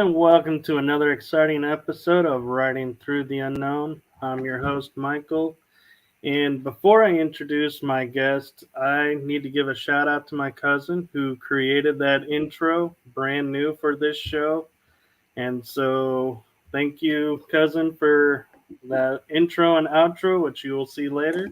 and welcome to another exciting episode of Riding Through the Unknown. I'm your host, Michael. And before I introduce my guest, I need to give a shout out to my cousin who created that intro brand new for this show. And so, thank you, cousin, for that intro and outro, which you will see later.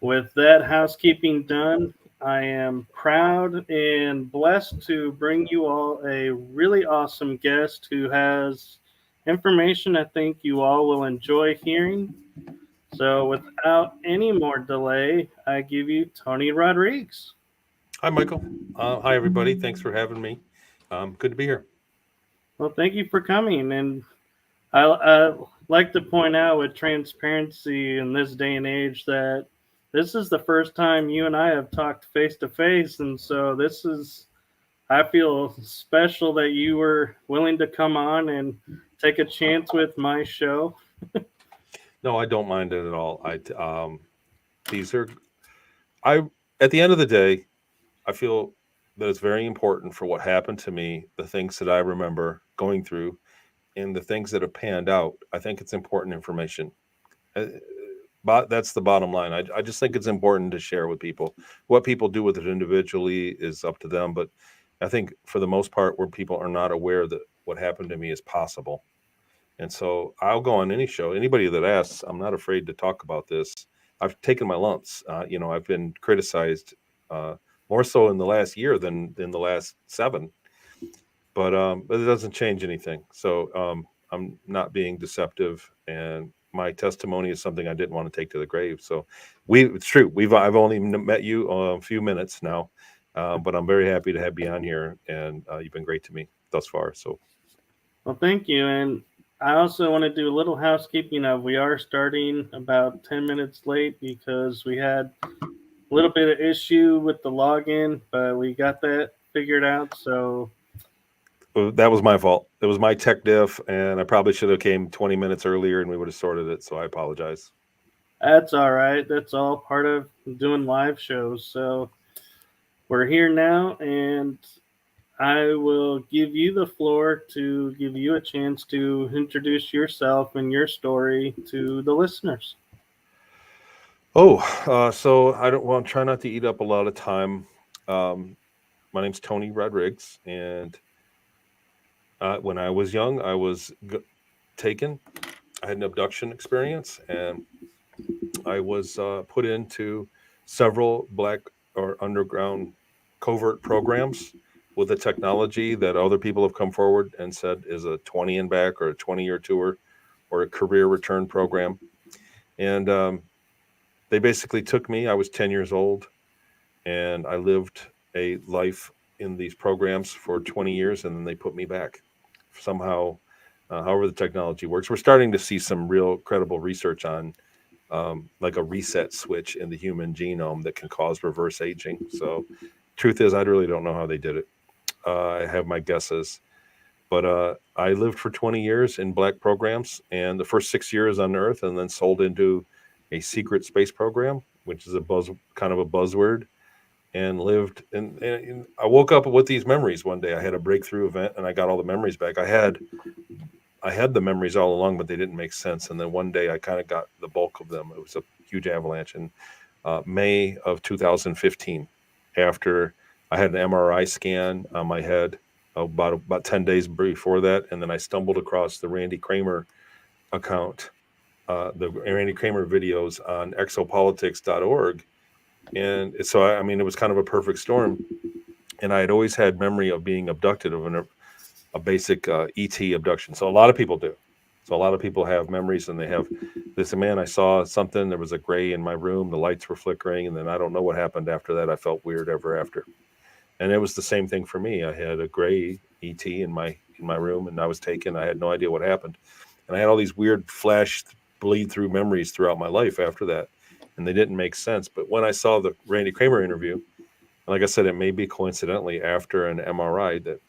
With that housekeeping done, I am proud and blessed to bring you all a really awesome guest who has information I think you all will enjoy hearing. So, without any more delay, I give you Tony Rodrigues. Hi, Michael. Hi, everybody. Thanks for having me. Good to be here. Well, thank you for coming. And I like to point out with transparency in this day and age that this is the first time you and I have talked face to face. And so I feel special that you were willing to come on and take a chance with my show. No, I don't mind it at all. These are, I, at the end of the day, I feel that it's very important for what happened to me, the things that I remember going through, and the things that have panned out. I think it's important information. Uh, But that's the bottom line. I just think it's important to share with people. What people do with it individually is up to them. But I think for the most part, where people are not aware that what happened to me is possible. And so I'll go on any show. Anybody that asks, I'm not afraid to talk about this. I've taken my lumps. I've been criticized more so in the last year than in the last 7. But it doesn't change anything. So I'm not being deceptive, and my testimony is something I didn't want to take to the grave. So it's true. I've only met you a few minutes now, but I'm very happy to have you on here, and you've been great to me thus far. So Well, thank you. And I also want to do a little housekeeping of we are starting about 10 minutes late because we had a little bit of issue with the login, but we got that figured out. So that was my fault. It was my tech diff, and I probably should have came 20 minutes earlier, and we would have sorted it. So I apologize. that's all right. That's all part of doing live shows. So we're here now, and I will give you the floor to give you a chance to introduce yourself and your story to the listeners. Oh, so I don't want try not to eat up a lot of time. Um, my name's Tony Rodrigues, and when I was young, I was taken. I had an abduction experience, and I was put into several black or underground covert programs with a technology that other people have come forward and said is a 20 and back or a 20-year tour or a career return program. And they basically took me. I was 10 years old, and I lived a life in these programs for 20 years, and then they put me back somehow. However, the technology works, we're starting to see some real credible research on like a reset switch in the human genome that can cause reverse aging. So, truth is, I really don't know how they did it. I have my guesses, but I lived for 20 years in black programs, and the first 6 years on Earth, and then sold into a secret space program, which is a kind of a buzzword, and lived. And I woke up with these memories one day. I had a breakthrough event, and I got all the memories back. I had the memories all along, but they didn't make sense. And then one day I kind of got the bulk of them. It was a huge avalanche in May of 2015, after I had an MRI scan on my head about 10 days before that. And then I stumbled across the Randy Kramer account, the Randy Kramer videos on exopolitics.org. And so, I mean, it was kind of a perfect storm. And I had always had memory of being abducted, of a basic ET abduction. So a lot of people do. So a lot of people have memories, and they have this. Man, I saw something. There was a gray in my room. The lights were flickering, and then I don't know what happened after that. I felt weird ever after, and it was the same thing for me. I had a gray ET in my room, and I was taken. I had no idea what happened, and I had all these weird flash bleed through memories throughout my life after that, and they didn't make sense. But when I saw the Randy Kramer interview, like I said, it may be coincidentally after an MRI that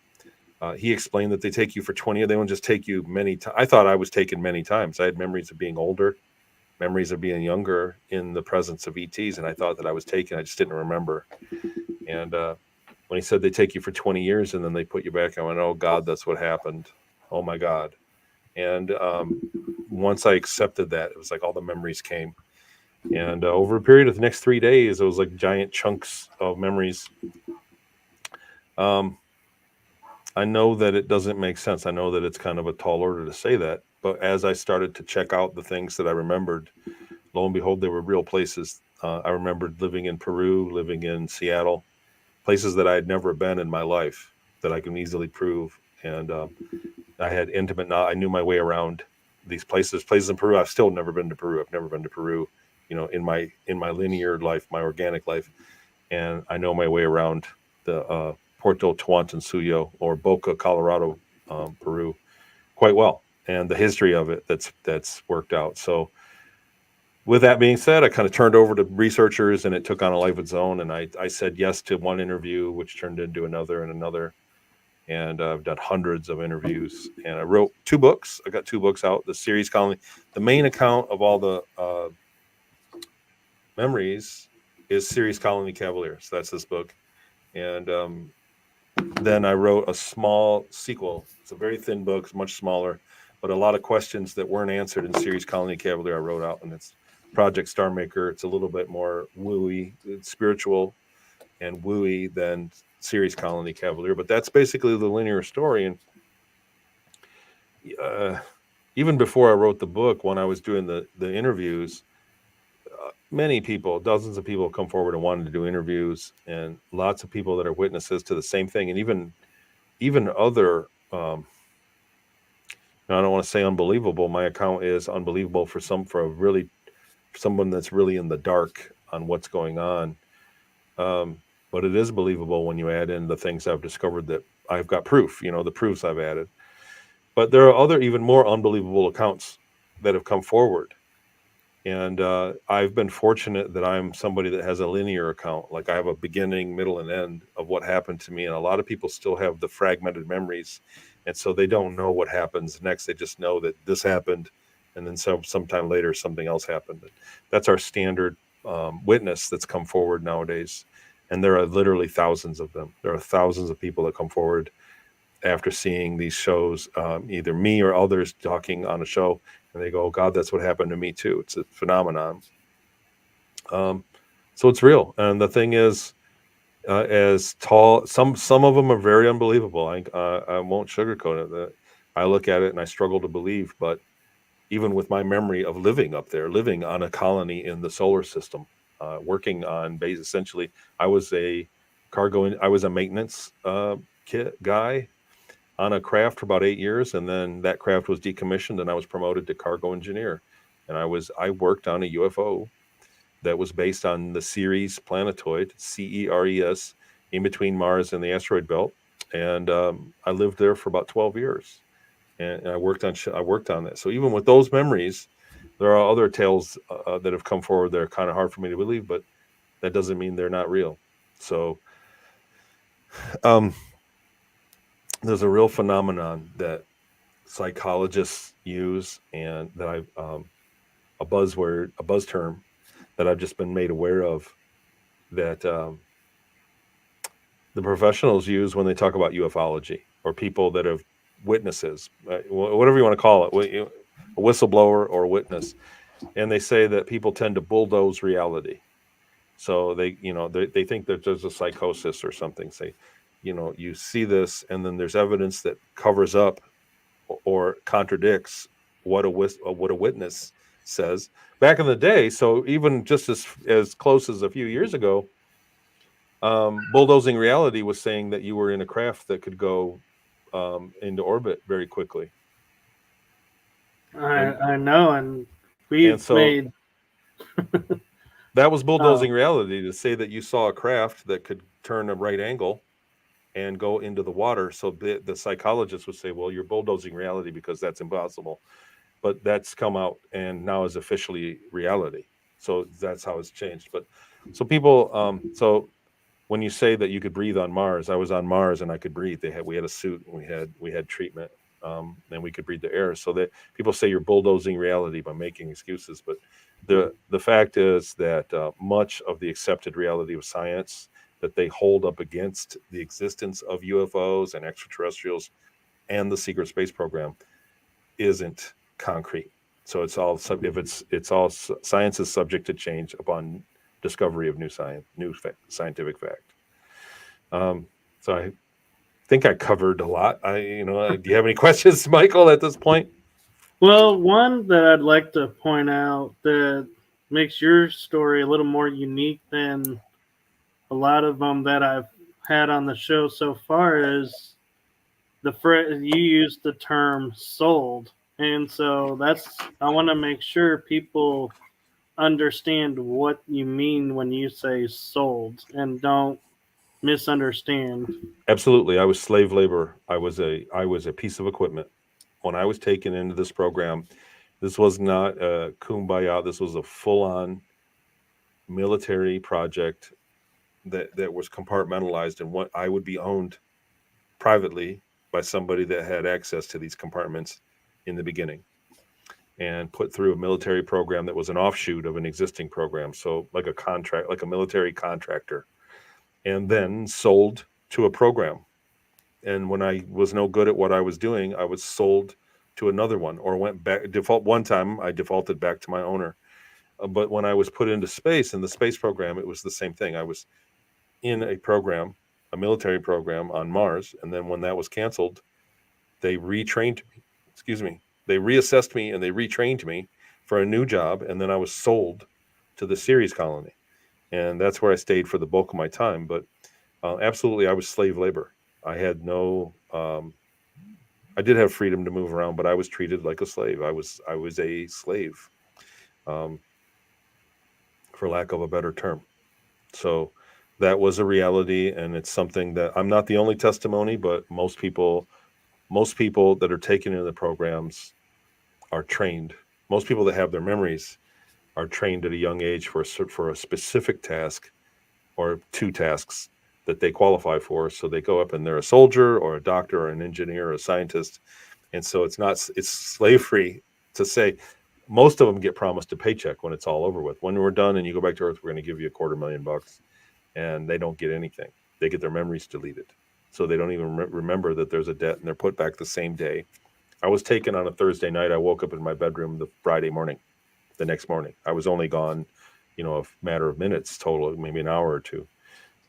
he explained that they take you for 20. They don't just take you many times. I thought I was taken many times. I had memories of being older, memories of being younger in the presence of ETs, and I thought that I was taken. I just didn't remember. And when he said they take you for 20 years and then they put you back, I went, oh God, that's what happened. Oh my God. And once I accepted that, it was like all the memories came. And over a period of the next 3 days, it was like giant chunks of memories. Um, I know that it doesn't make sense. I know that it's kind of a tall order to say that. But as I started to check out the things that I remembered, lo and behold, they were real places. I remembered living in Peru, living in Seattle, places that I had never been in my life that I can easily prove. And I had intimate knowledge. I knew my way around these places. Places in Peru. I've still never been to Peru. I've never been to Peru. In my linear life, my organic life, and I know my way around the Puerto Tawantinsuyo or Boca, Colorado, Peru, quite well, and the history of it that's worked out. So, with that being said, I kind of turned over to researchers, and it took on a life of its own. And I said yes to one interview, which turned into another and another. And I've done hundreds of interviews, and I wrote 2 books. I got 2 books out. The series colony, the main account of all the memories is Series Colony Cavalier. So that's this book. And then I wrote a small sequel. It's a very thin book, it's much smaller, but a lot of questions that weren't answered in Series Colony Cavalier I wrote out, and it's Project Star Maker. It's a little bit more wooey, spiritual and wooey than Series Colony Cavalier, but that's basically the linear story. And uh, even before I wrote the book, when I was doing the interviews, many people, dozens of people, come forward and wanted to do interviews, and lots of people that are witnesses to the same thing, and even other. I don't want to say unbelievable. My account is unbelievable for someone that's really in the dark on what's going on. Um, but it is believable when you add in the things I've discovered that I've got proof. The proofs I've added. But there are other even more unbelievable accounts that have come forward. And I've been fortunate that I'm somebody that has a linear account. Like I have a beginning, middle, and end of what happened to me. And a lot of people still have the fragmented memories. And so they don't know what happens next. They just know that this happened. And then sometime later, something else happened. That's our standard witness that's come forward nowadays. And there are literally thousands of them. There are thousands of people that come forward after seeing these shows, either me or others talking on a show, and they go, "Oh God, that's what happened to me too." It's a phenomenon. Um, so it's real, and the thing is, as tall, some of them are very unbelievable. I won't sugarcoat it. I look at it and I struggle to believe, but even with my memory of living up there, living on a colony in the solar system, working on base, essentially, I was a I was a maintenance guy on a craft for about 8 years, and then that craft was decommissioned, and I was promoted to cargo engineer. And I worked on a UFO that was based on the Ceres planetoid, CERES, in between Mars and the asteroid belt. And I lived there for about 12 years, and I worked on that. So even with those memories, there are other tales that have come forward that are kind of hard for me to believe, but that doesn't mean they're not real. So um, there's a real phenomenon that psychologists use, and that a buzz term that I've just been made aware of, that the professionals use when they talk about ufology, or people that have witnesses, whatever you want to call it, a whistleblower or a witness, and they say that people tend to bulldoze reality. So they think that there's a psychosis or something. Say, you see this, and then there's evidence that covers up or contradicts what a witness says back in the day. So even just as close as a few years ago, bulldozing reality was saying that you were in a craft that could go into orbit very quickly, I and I know, and and we've so made that was uh, bulldozing reality to say that you saw a craft that could turn a right angle and go into the water. So the psychologist would say, well, you're bulldozing reality because that's impossible. But that's come out and now is officially reality. So that's how it's changed. But so people, so when you say that you could breathe on Mars, I was on Mars and I could breathe. We had a suit, and we had treatment, and we could breathe the air. So that people say you're bulldozing reality by making excuses, but the fact is that much of the accepted reality of science that they hold up against the existence of UFOs and extraterrestrials and the secret space program isn't concrete. So it's all if it's all science is subject to change upon discovery of new science, scientific fact. So I think I covered a lot. Do you have any questions, Michael, at this point? Well, one that I'd like to point out that makes your story a little more unique than a lot of them that I've had on the show so far is the phrase you used the term sold. And so I want to make sure people understand what you mean when you say sold and don't misunderstand. Absolutely. I was slave labor. I was a piece of equipment. When I was taken into this program, this was not a kumbaya. This was a full-on military project that was compartmentalized, and what I would be owned privately by somebody that had access to these compartments in the beginning, and put through a military program that was an offshoot of an existing program. So like a contract, like a military contractor, and then sold to a program. And when I was no good at what I was doing, I was sold to another one, or went back. One time I defaulted back to my owner. But when I was put into space in the space program, it was the same thing. I was in a program, a military program on Mars, and then when that was canceled, they retrained me. Excuse me. They reassessed me and they retrained me for a new job, and then I was sold to the Ceres colony, and that's where I stayed for the bulk of my time. But absolutely, I was slave labor. I had no. I did have freedom to move around, but I was treated like a slave. I was a slave, um, for lack of a better term. So that was a reality, and it's something that I'm not the only testimony, but most people that are taken into the programs are trained. Most people that have their memories are trained at a young age for a specific task or two tasks that they qualify for. So they go up and they're a soldier or a doctor or an engineer or a scientist. And so it's slavery to say most of them get promised a paycheck when it's all over with. When we're done and you go back to Earth, we're going to give you $250,000, and they don't get anything. They get their memories deleted. So they don't even remember that there's a debt, and they're put back the same day. I was taken on a Thursday night. I woke up in my bedroom the Friday morning, the next morning. I was only gone, a matter of minutes total, maybe an hour or two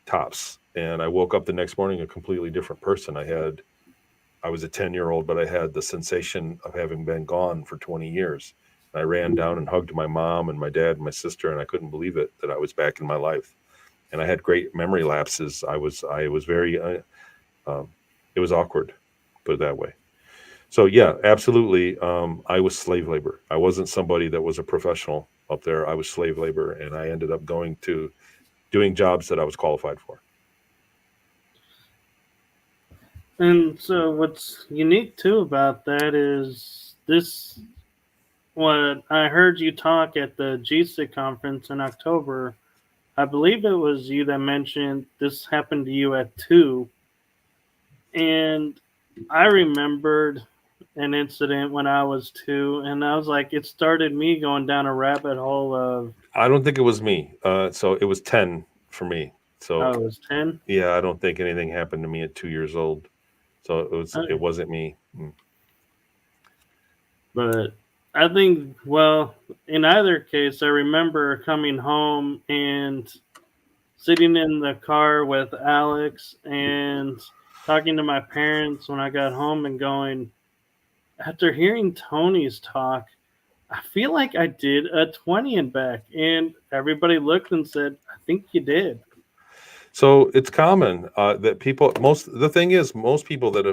tops. And I woke up the next morning a completely different person. I was a 10-year-old, but I had the sensation of having been gone for 20 years. And I ran down and hugged my mom and my dad and my sister, and I couldn't believe it that I was back in my life. And I had great memory lapses. I was very, it was awkward, put it that way. So yeah, absolutely. I was slave labor. I wasn't somebody that was a professional up there. I was slave labor, and I ended up going to doing jobs that I was qualified for. And so what's unique too about that is this what I heard you talk at the GSIC conference in October. I believe it was you that mentioned this happened to you at 2. And I remembered an incident when I was 2, and I was like, it started me going down a rabbit hole of, I don't think it was me. So it was 10 for me. So oh, it was 10. yeah, I don't think anything happened to me at 2 years old. So it Okay. wasn't me. But I think, well, in either case, I remember coming home and sitting in the car with Alex and talking to my parents when I got home and going, after hearing Tony's talk, I feel like I did a 20 and back. And everybody looked and said, I think you did. So it's common that the thing is, most people that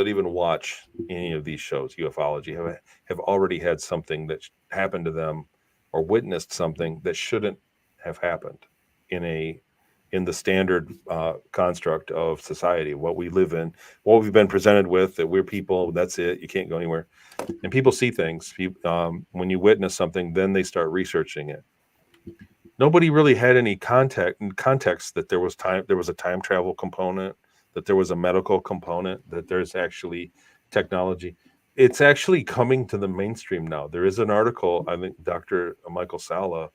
even watch any of these shows, ufology, have already had something that happened to them, or witnessed something that shouldn't have happened in the standard construct of society, what we live in, what we've been presented with, that we're people, that's it, you can't go anywhere. And people see things. When you witness something, then they start researching it. Nobody really had any context that there was a time travel component, that there was a medical component, that there's actually technology. It's actually coming to the mainstream now. There is an article, I think Dr. Michael Sala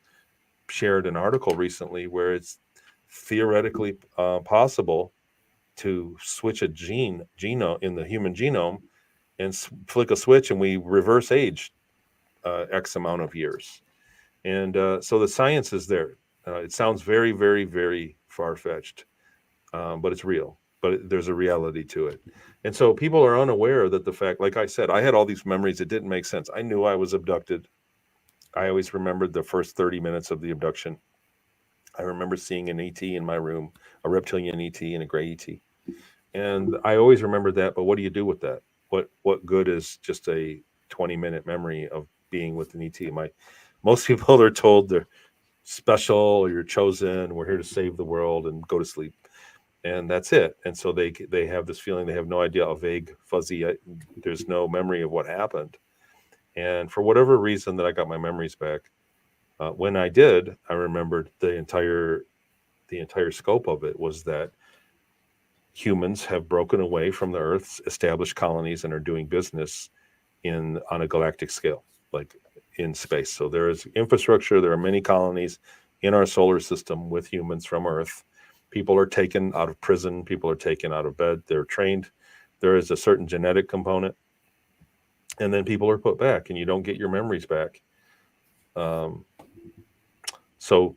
shared an article recently, where theoretically possible to switch a genome in the human genome and flick a switch, and we reverse age X amount of years. And so the science is there. It sounds very, very, very far fetched, but it's real. But there's a reality to it. And so people are unaware that the fact, like I said, I had all these memories that didn't make sense. I knew I was abducted. I always remembered the first 30 minutes of the abduction. I remember seeing an ET in my room, a reptilian ET and a gray ET. And I always remembered that. But what do you do with that? What good is just a 20-minute memory of being with an ET? Most people are told they're special, you're chosen, we're here to save the world, and go to sleep, and that's it. And so they have this feeling, they have no idea, a vague fuzzy, there's no memory of what happened. And for whatever reason that I got my memories back, when I did, I remembered the entire scope of it was that humans have broken away from the Earth's established colonies and are doing business in on a galactic scale, like in space. So there is infrastructure. There are many colonies in our solar system with humans from Earth. People are taken out of prison. People are taken out of bed. They're trained. There is a certain genetic component, and then people are put back, and you don't get your memories back. Um, so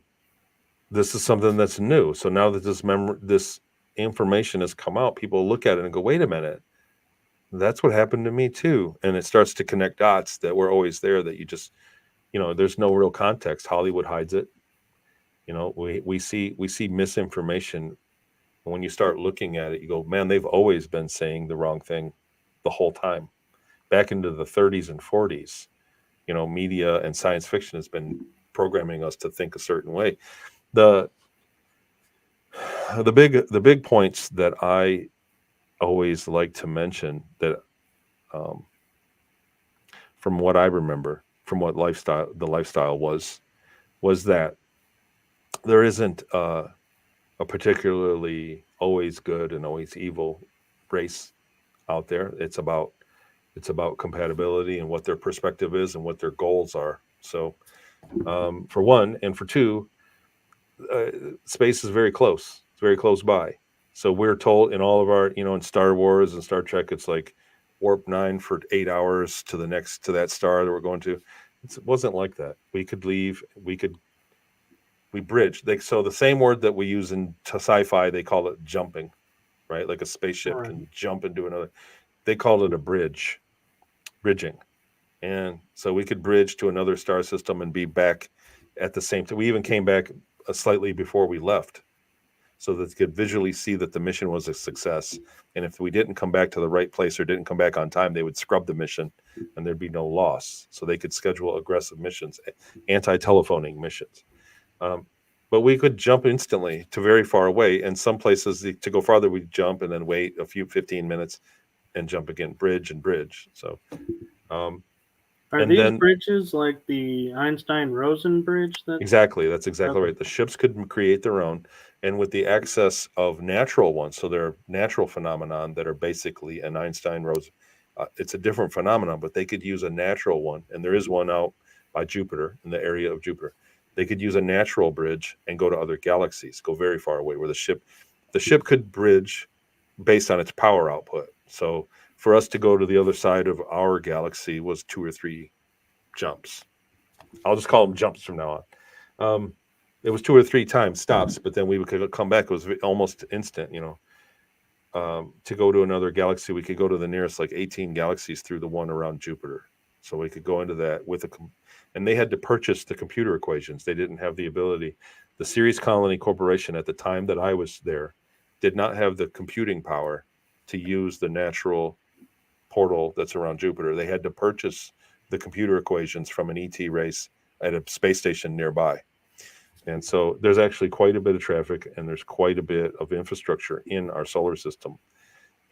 this is something that's new. So now that this information has come out, people look at it and go, "Wait a minute, that's what happened to me too." And it starts to connect dots that were always there, that you just, there's no real context. Hollywood hides it. We see misinformation. And when you start looking at it, you go, man, they've always been saying the wrong thing the whole time. Back into the 30s and 40s, media and science fiction has been programming us to think a certain way. The the big points that I always like to mention, that um, from what I remember, from what the lifestyle was that there isn't a particularly always good and always evil race out there. It's about compatibility and what their perspective is and what their goals are. So, for one, and for two, uh, space is very close. It's very close by. So we're told in all of our, in Star Wars and Star Trek, it's like warp 9 for 8 hours to that star that we're going to. It wasn't like that. We could leave. We bridge. So the same word that we use in sci-fi, they call it jumping, right? Like a spaceship Right. can jump into another. They called it a bridging. And so we could bridge to another star system and be back at the same time. We even came back slightly before we left, so that they could visually see that the mission was a success. And if we didn't come back to the right place or didn't come back on time, they would scrub the mission and there'd be no loss. So they could schedule aggressive missions, anti-telephoning missions. Um, but we could jump instantly to very far away. And some places, to go farther, we'd jump and then wait a few 15 minutes and jump again, bridge and bridge. So, um, Are and these then bridges like the Einstein-Rosen bridge? exactly, that's exactly Okay. right. The ships could create their own, and with the access of natural ones, so they're natural phenomenon that are basically an Einstein Rose. It's a different phenomenon, but they could use a natural one, and there is one out by Jupiter, in the area of Jupiter. They could use a natural bridge and go to other galaxies, go very far away, where the ship could bridge based on its power output. So for us to go to the other side of our galaxy was 2 or 3 jumps. I'll just call them jumps from now on. It was 2 or 3 times stops, but then we could come back. It was almost instant, to go to another galaxy. We could go to the nearest, like 18 galaxies through the one around Jupiter. So we could go into that and they had to purchase the computer equations. They didn't have the ability. The Ceres Colony Corporation at the time that I was there did not have the computing power to use the natural portal that's around Jupiter. They had to purchase the computer equations from an ET race at a space station nearby. And so there's actually quite a bit of traffic and there's quite a bit of infrastructure in our solar system.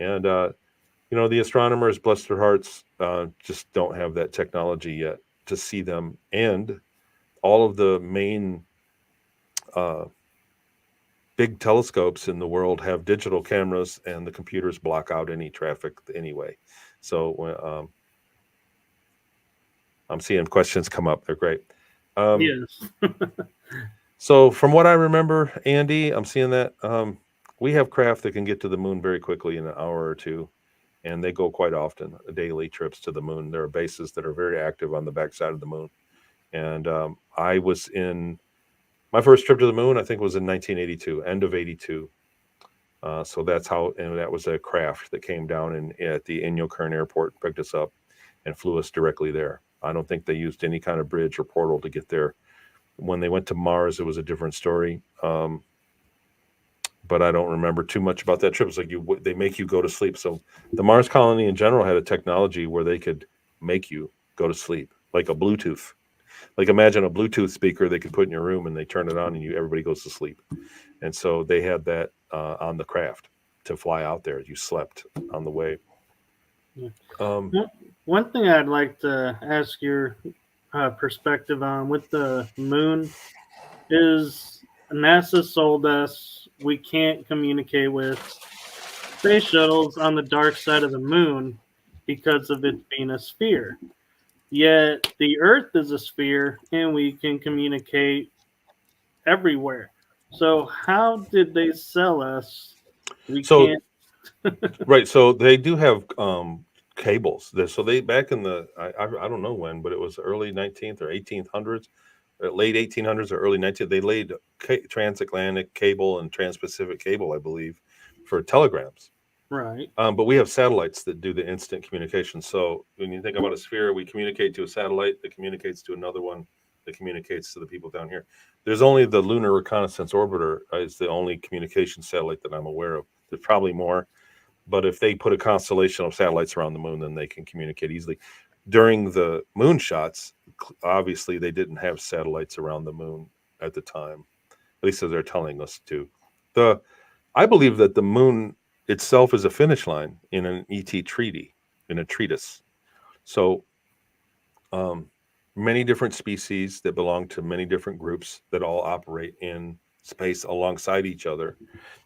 And, the astronomers, bless their hearts, just don't have that technology yet to see them. And all of the main uh, big telescopes in the world have digital cameras, and the computers block out any traffic anyway. So I'm seeing questions come up. They're great. Um, Yes. So from what I remember, Andy, I'm seeing that we have craft that can get to the moon very quickly in an hour or two, and they go quite often, daily trips to the moon. There are bases that are very active on the backside of the moon. And I was in my first trip to the moon, I think, was in 1982, end of 82. So that's how, and that was a craft that came down at the Inyo Kern Airport, picked us up, and flew us directly there. I don't think they used any kind of bridge or portal to get there. When they went to Mars, it was a different story. But I don't remember too much about that trip. It's like they make you go to sleep. So the Mars colony in general had a technology where they could make you go to sleep, like a Bluetooth. Like imagine a Bluetooth speaker they could put in your room, and they turn it on, and everybody goes to sleep. And so they had that on the craft to fly out there. You slept on the way. Yeah. Um, One thing I'd like to ask your perspective on with the moon is NASA sold us we can't communicate with space shuttles on the dark side of the moon because of it being a sphere. Yet the Earth is a sphere and we can communicate everywhere. So how did they sell us? We so can't. right, so they do have cables. So they back in the I don't know when, but it was early 19th or 1800s, late 1800s or early 19th. They laid transatlantic cable and transpacific cable, I believe, for telegrams. Right. But we have satellites that do the instant communication. So when you think about a sphere, we communicate to a satellite that communicates to another one that communicates to the people down here. There's only the Lunar Reconnaissance Orbiter is the only communication satellite that I'm aware of. There's probably more, but if they put a constellation of satellites around the moon, then they can communicate easily. During the moon shots, obviously they didn't have satellites around the moon at the time, at least as they're telling us to. The I believe that the moon itself is a finish line in an ET treaty, in a treatise. So um, many different species that belong to many different groups that all operate in space alongside each other,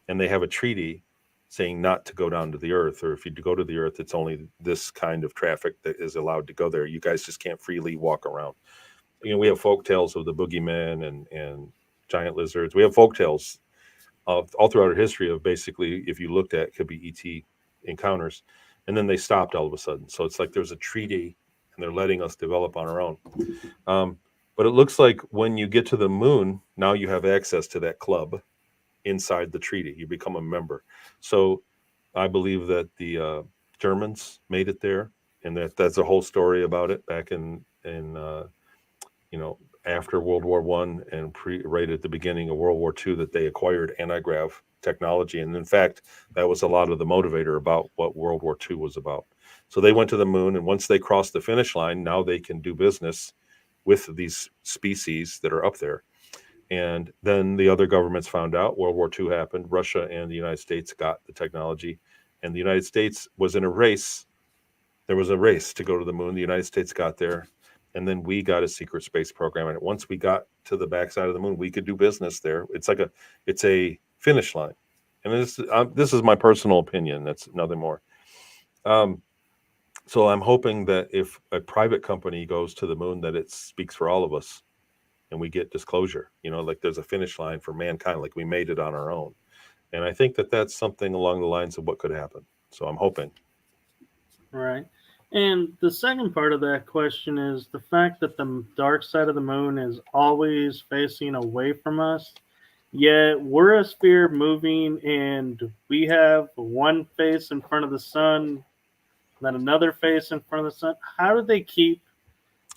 and they have a treaty saying not to go down to the Earth, or if you go to the Earth, it's only this kind of traffic that is allowed to go there. You guys just can't freely walk around. We have folk tales of the boogeyman and giant lizards. We have folk tales all throughout our history of basically, if you looked at, it could be ET encounters, and then they stopped all of a sudden. So it's like there's a treaty, and they're letting us develop on our own. Um, but it looks like when you get to the moon, now you have access to that club inside the treaty. You become a member. So I believe that the Germans made it there, and that's a whole story about it back in you know, after World War One and right at the beginning of World War Two, that they acquired anti-grav technology, and in fact, that was a lot of the motivator about what World War Two was about. So they went to the moon, and once they crossed the finish line, now they can do business with these species that are up there. And then the other governments found out. World War Two happened. Russia and the United States got the technology, and the United States was in a race. There was a race to go to the moon. The United States got there, and then we got a secret space program. And once we got to the backside of the moon, we could do business there. It's a finish line. And this is my personal opinion. That's nothing more. Um, so I'm hoping that if a private company goes to the moon, that it speaks for all of us, and we get disclosure. Like there's a finish line for mankind, like we made it on our own. And I think that that's something along the lines of what could happen. So I'm hoping. Right. And the second part of that question is the fact that the dark side of the moon is always facing away from us, yet we're a sphere moving and we have one face in front of the sun, then another face in front of the sun. How do they keep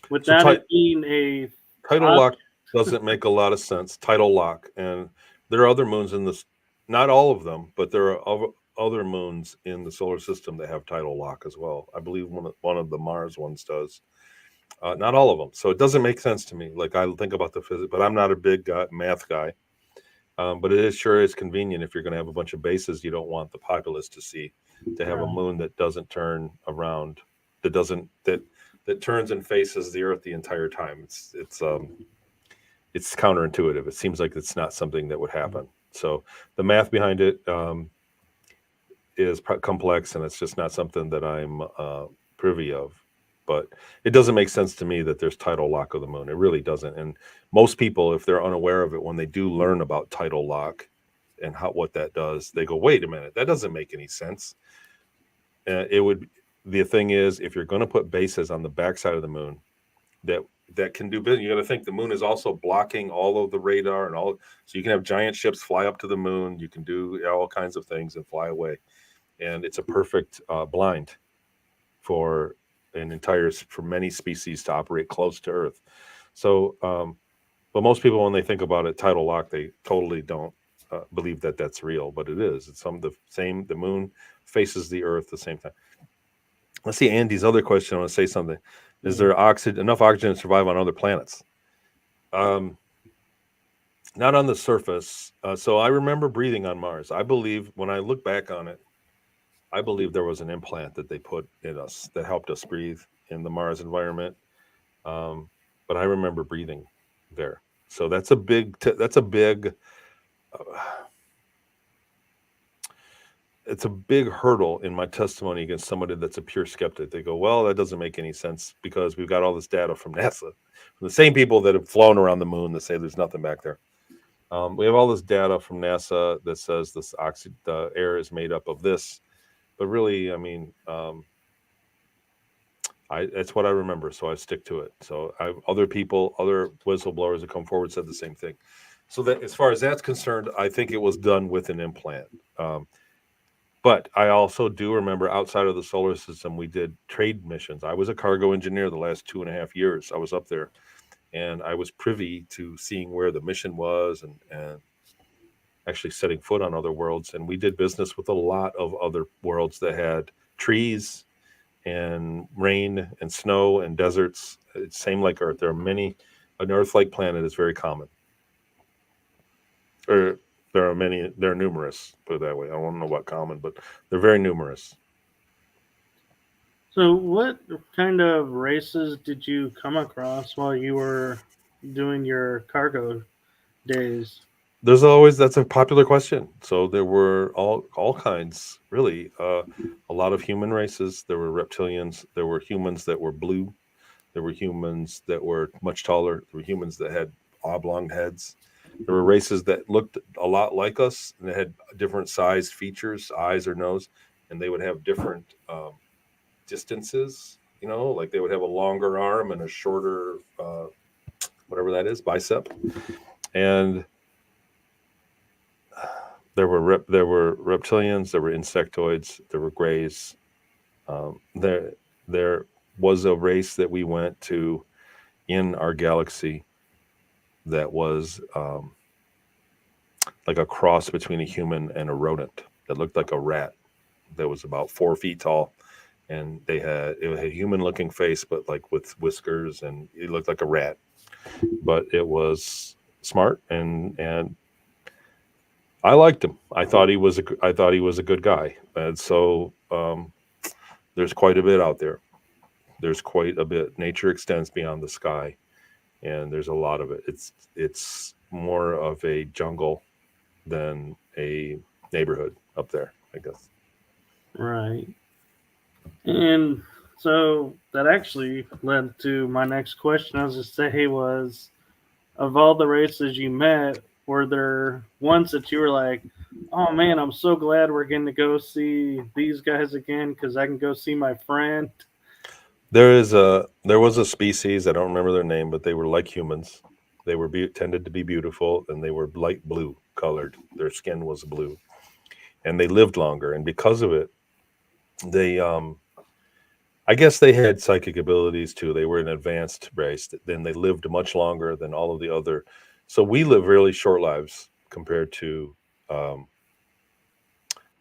So without it being a tidal lock object? doesn't make a lot of sense. Tidal lock, and there are other moons in this, not all of them, but there are other moons in the solar system that have tidal lock as well. I believe one of the Mars ones does. Not all of them. So it doesn't make sense to me. Like I think about the physics, but I'm not a big math guy. But it sure is convenient if you're going to have a bunch of bases you don't want the populace to see, to have a Right. moon that doesn't turn around, that doesn't that turns and faces the Earth the entire time. It's counterintuitive. It seems like it's not something that would happen. So the math behind it is complex, and it's just not something that I'm privy of. But it doesn't make sense to me that there's tidal lock of the moon. It really doesn't. And most people, if they're unaware of it, when they do learn about tidal lock and what that does, they go, "Wait a minute, that doesn't make any sense." It would. The thing is, if you're going to put bases on the backside of the moon, that can do business. You got to think the moon is also blocking all of the radar and all, so you can have giant ships fly up to the moon. You can do all kinds of things and fly away, and it's a perfect blind for for many species to operate close to Earth. So, but most people, when they think about it, tidal lock, they totally don't believe that that's real, but it is. It's the same. The moon faces the Earth the same time. Let's see Andy's other question. I want to say something. Is there enough oxygen to survive on other planets? Not on the surface. So I remember breathing on Mars. I believe, when I look back on it, I believe there was an implant that they put in us that helped us breathe in the Mars environment. But I remember breathing there. So that's a big. It's a big hurdle in my testimony against somebody that's a pure skeptic. They go, "Well, that doesn't make any sense because we've got all this data from NASA, from the same people that have flown around the moon that say there's nothing back there. We have all this data from NASA that says the air is made up of this, but really, I mean, that's what I remember, so I stick to it. So other whistleblowers that come forward said the same thing. So that, as far as that's concerned, I think it was done with an implant. But I also do remember, outside of the solar system, we did trade missions. I was a cargo engineer the last 2.5 years. I was up there, and I was privy to seeing where the mission was and actually setting foot on other worlds. And we did business with a lot of other worlds that had trees and rain and snow and deserts. It's same like Earth. There are many. An Earth-like planet is very common. Or there are many. They're numerous. Put it that way. I don't know what common, but they're very numerous. So, what kind of races did you come across while you were doing your cargo days? That's a popular question. So there were all kinds, really. A lot of human races. There were reptilians. There were humans that were blue. There were humans that were much taller. There were humans that had oblong heads. There were races that looked a lot like us and they had different sized features, eyes or nose, and they would have different distances. Like they would have a longer arm and a shorter, whatever that is, bicep. And there were reptilians, there were insectoids, there were grays. There was a race that we went to in our galaxy that was like a cross between a human and a rodent that looked like a rat that was about 4 feet tall, and it had a human looking face but like with whiskers, and it looked like a rat, but it was smart, and I liked him. I thought he was a good guy, and so there's quite a bit out there. There's quite a bit. Nature extends beyond the sky, and there's a lot of it. It's more of a jungle than a neighborhood up there, I guess. Right. And so that actually led to my next question. I was just say was, of all the races you met, were there ones that you were like, "Oh man, I'm so glad we're getting to go see these guys again because I can go see my friend"? There was a species, I don't remember their name, but they were like humans. They were tended to be beautiful, and they were light blue colored. Their skin was blue, and they lived longer. And because of it, they I guess they had psychic abilities too. They were an advanced race. Then they lived much longer than all of the other. So we live really short lives compared to um,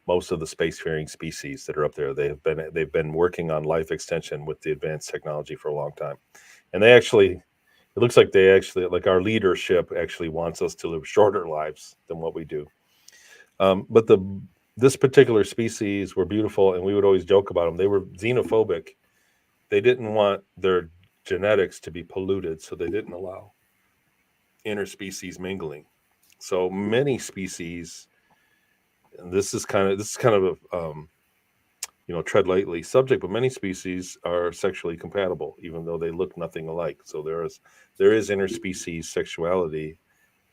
most of the spacefaring species that are up there. They've been working on life extension with the advanced technology for a long time, and it looks like like our leadership actually wants us to live shorter lives than what we do. But this particular species were beautiful, and we would always joke about them. They were xenophobic. They didn't want their genetics to be polluted, so they didn't allow interspecies mingling. So many species, and this is kind of tread lightly subject, but many species are sexually compatible, even though they look nothing alike. So there is interspecies sexuality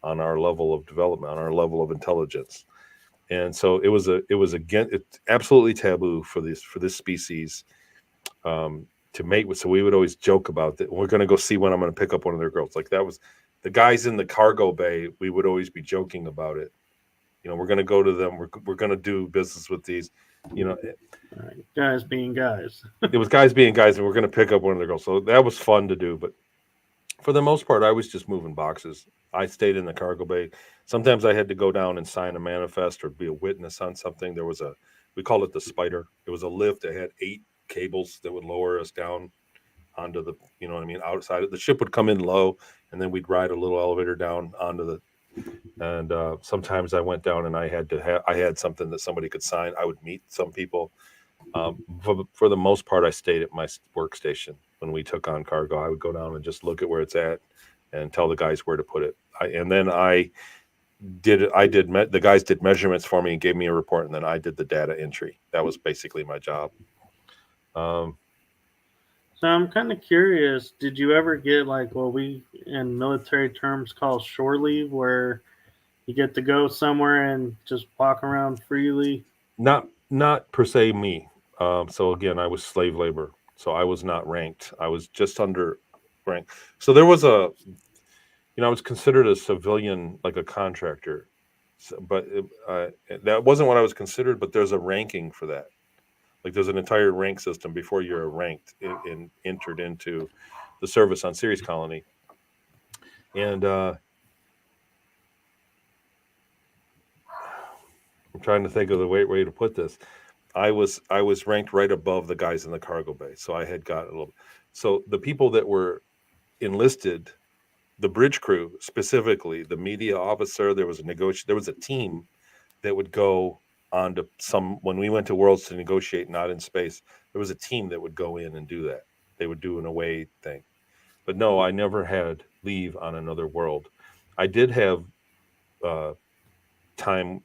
on our level of development, on our level of intelligence. And so it was again, it's absolutely taboo for this species to mate with. So we would always joke about that. We're going to go see when I'm going to pick up one of their girls. Like that was the guys in the cargo bay. We would always be joking about it. We're going to go to them. We're going to do business with these. You know, Right. Guys being guys. it was guys being guys, and we're going to pick up one of their girls. So that was fun to do. But for the most part, I was just moving boxes. I stayed in the cargo bay. Sometimes I had to go down and sign a manifest or be a witness on something. We called it the spider. It was a lift that had 8 cables that would lower us down onto the, outside. The ship would come in low, and then we'd ride a little elevator down onto the. And sometimes I went down and I had something that somebody could sign. I would meet some people. For the most part, I stayed at my workstation when we took on cargo. I would go down and just look at where it's at and tell the guys where to put it. And then the guys did measurements for me and gave me a report, and then I did the data entry. That was basically my job. Um, So I'm kind of curious. Did you ever get like what we in military terms call shore leave, where you get to go somewhere and just walk around freely? not per se me. So again, I was slave labor, so I was not ranked. I was just under rank. So there was I was considered a civilian, like a contractor, but that wasn't what I was considered. But there's a ranking for that. Like there's an entire rank system before you're ranked in entered into the service on Ceres Colony, and I'm trying to think of the way to put this. I was ranked right above the guys in the cargo bay, so I had got a little. So the people that were enlisted, the bridge crew specifically, the media officer, there was a team that would go on to some when we went to Worlds to negotiate, not in space. There was a team that would go in and do that. They would do an away thing. But no, I never had leave on another world. I did have time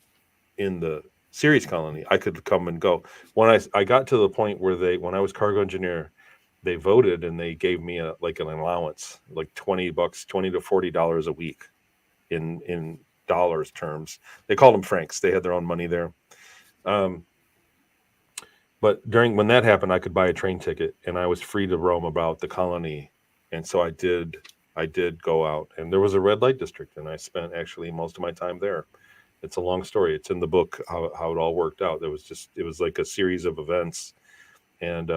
in the Ceres colony. I could come and go. When I got to the point where when I was cargo engineer, they voted and they gave me like an allowance, like $20, $20 to $40 a week in dollars terms. They called them francs. They had their own money there. Um, but when that happened, I could buy a train ticket and I was free to roam about the colony. And so I did. I did go out, and there was a red light district, and I spent actually most of my time there. It's a long story. It's in the book how it all worked out. It was like a series of events, and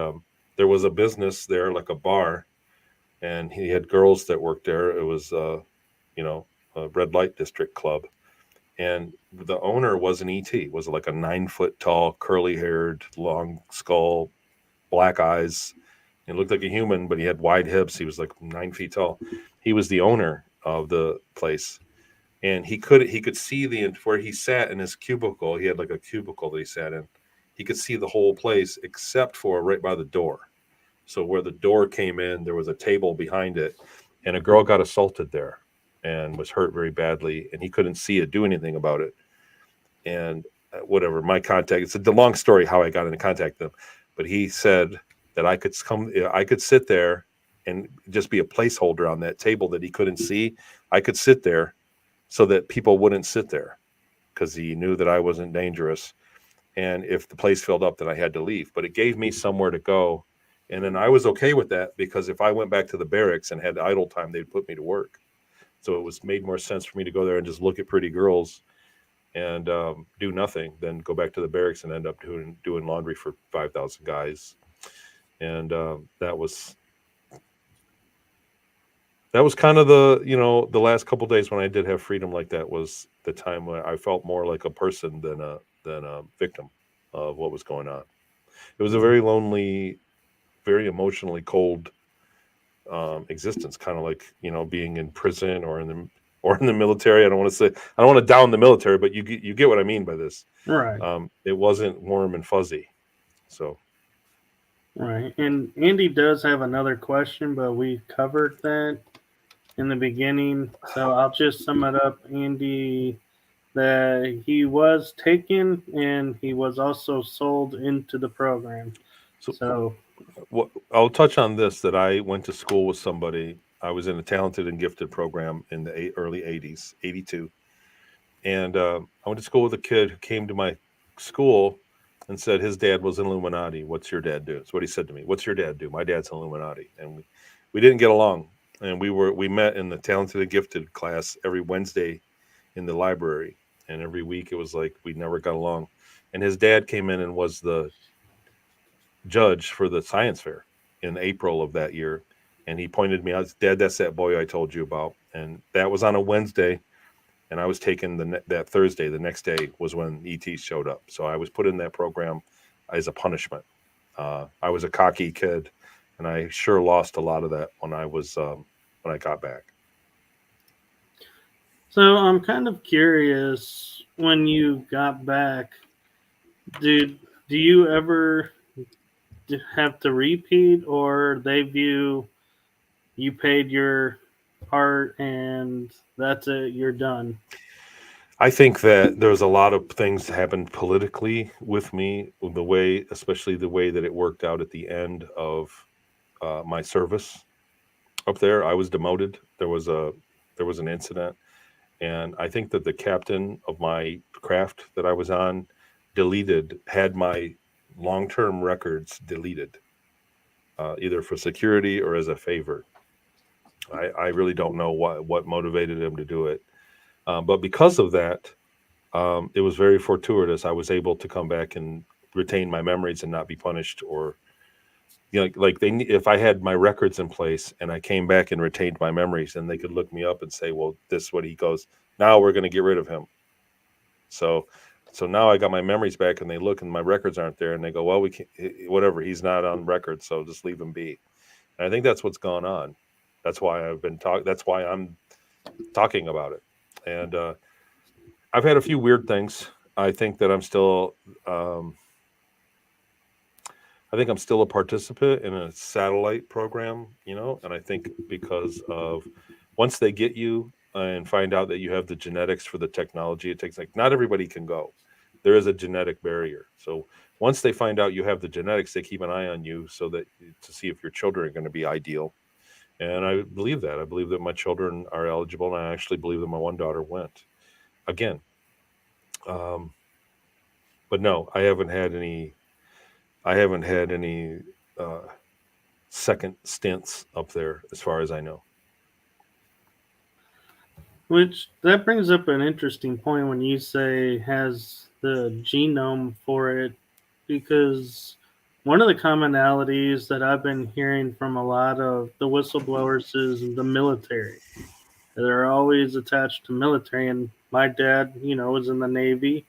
there was a business there, like a bar, and he had girls that worked there. It was a red light district club, and the owner was an ET. Was like a 9 foot tall, curly haired, long skull, black eyes. He looked like a human, but he had wide hips. He was like 9 feet tall. He was the owner of the place, and he could see where he sat in his cubicle. He had like a cubicle that he sat in. He could see the whole place except for right by the door. So where the door came in, there was a table behind it, and a girl got assaulted there and was hurt very badly, and he couldn't see it, do anything about it. And whatever, my contact, it's a long story how I got into contact with him, but he said that I could sit there and just be a placeholder on that table that he couldn't see. I could sit there so that people wouldn't sit there because he knew that I wasn't dangerous. And if the place filled up, then I had to leave. But it gave me somewhere to go. And then I was okay with that because if I went back to the barracks and had idle time, they'd put me to work. So it was made more sense for me to go there and just look at pretty girls and do nothing than go back to the barracks and end up doing laundry for 5,000 guys. And that was kind of the last couple of days when I did have freedom like that was the time when I felt more like a person than a victim of what was going on. It was a very lonely, very emotionally cold existence, kind of like being in prison or in the military. I don't want to down the military, but you get what I mean by this. Right. It wasn't warm and fuzzy. So Right. And Andy does have another question, but we covered that in the beginning. So I'll just sum it up. Andy that he was taken and he was also sold into the program. So So, I'll touch on this that I went to school with somebody. I was in a talented and gifted program in the early 80s, 82. And I went to school with a kid who came to my school and said his dad was an Illuminati. What's your dad do? That's what he said to me. What's your dad do? My dad's an Illuminati. And we didn't get along. And we met in the talented and gifted class every Wednesday in the library. And every week it was like we never got along. And his dad came in and was the judge for the science fair in April of that year. And he pointed me out, Dad, that's that boy I told you about. And that was on a Wednesday. And I was taken that Thursday. The next day was when ET showed up. So I was put in that program as a punishment. I was a cocky kid, and I sure lost a lot of that when I got back. so I'm kind of curious when you got back, did do you ever have to repeat, or they view you paid your part and that's it, you're done? I think that there's a lot of things that happened politically with me, the way, especially the way that it worked out at the end of my service up there. I was demoted. There was an incident, and I think that the captain of my craft that I was on had my long-term records deleted, either for security or as a favor. I really don't know what motivated him to do it, but because of that, it was very fortuitous. I was able to come back and retain my memories and not be punished, or like if I had my records in place and I came back and retained my memories, and they could look me up and say, well, this is what he goes. Now we're going to get rid of him. So so now I got my memories back, and they look and my records aren't there, and they go, well, we can't, whatever, he's not on record, so just leave him be. And I think that's what's gone on. That's why I'm talking about it. And I've had a few weird things. I think that um, I'm still a participant in a satellite program, and I think because of once they get you and find out that you have the genetics for the technology, it takes, like, not everybody can go. There is a genetic barrier. So once they find out you have the genetics, they keep an eye on you so that to see if your children are going to be ideal. And I believe that. I believe that my children are eligible, and I actually believe that my one daughter went. Again, um, but no, I haven't had any uh, second stints up there, as far as I know. Which that brings up an interesting point when you say has the genome for it, because one of the commonalities that I've been hearing from a lot of the whistleblowers is the military. They're always attached to military, and my dad, was in the Navy.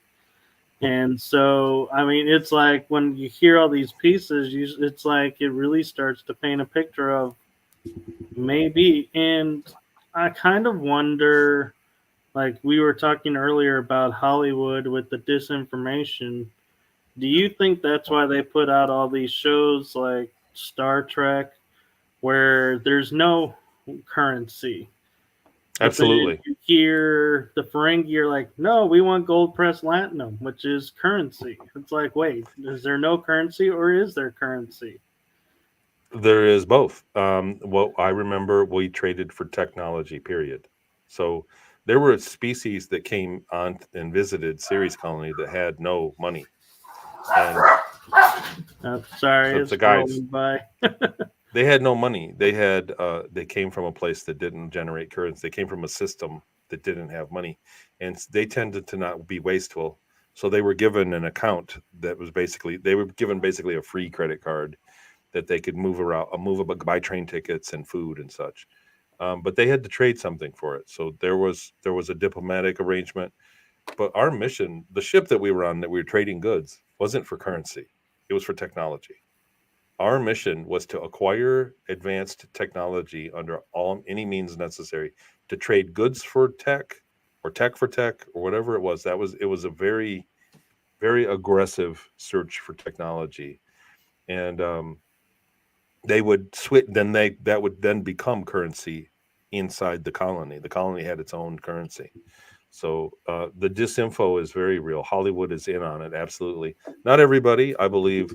And so, I mean, it's like when you hear all these pieces, it's like it really starts to paint a picture of maybe. And I kind of wonder, like we were talking earlier about Hollywood with the disinformation. Do you think that's why they put out all these shows like Star Trek where there's no currency? But then Absolutely. you hear the Ferengi are like, no, we want gold pressed latinum, which is currency. It's like, wait, is there no currency or is there currency? There is both. Well, I remember we traded for technology, period. So there were species that came on and visited Ceres Colony that had no money. And Sorry, the it's guys, rolling by. they had no money. They came from a place that didn't generate currency. They came from a system that didn't have money, and they tended to not be wasteful. So they were given an account that was basically they were given basically a free credit card that they could move around, buy train tickets and food and such. But they had to trade something for it. So there was a diplomatic arrangement. But our mission, the ship that we were on, that we were trading goods, wasn't for currency. It was for technology. Our mission was to acquire advanced technology under all any means necessary to trade goods for tech, or tech for tech, or whatever it was. It was a very, very aggressive search for technology. And they would switch, then they that would then become currency inside the colony. The colony had its own currency. So the disinfo is very real. Hollywood is in on it, absolutely. Not everybody, I believe.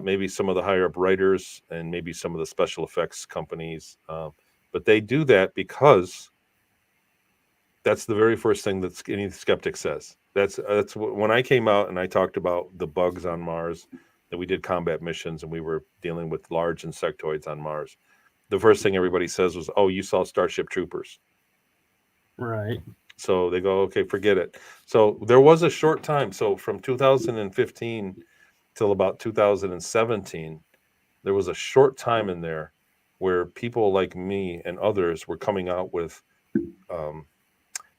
Maybe some of the higher up writers and maybe some of the special effects companies, but they do that because that's the very first thing that any skeptic says. That's when I came out and I talked about the bugs on Mars, that we did combat missions and we were dealing with large insectoids on Mars. The first thing everybody says was, "Oh, you saw Starship Troopers." Right. So they go, "Okay, forget it." So there was a short time. So from 2015 till about 2017, there was a short time in there where people like me and others were coming out with um,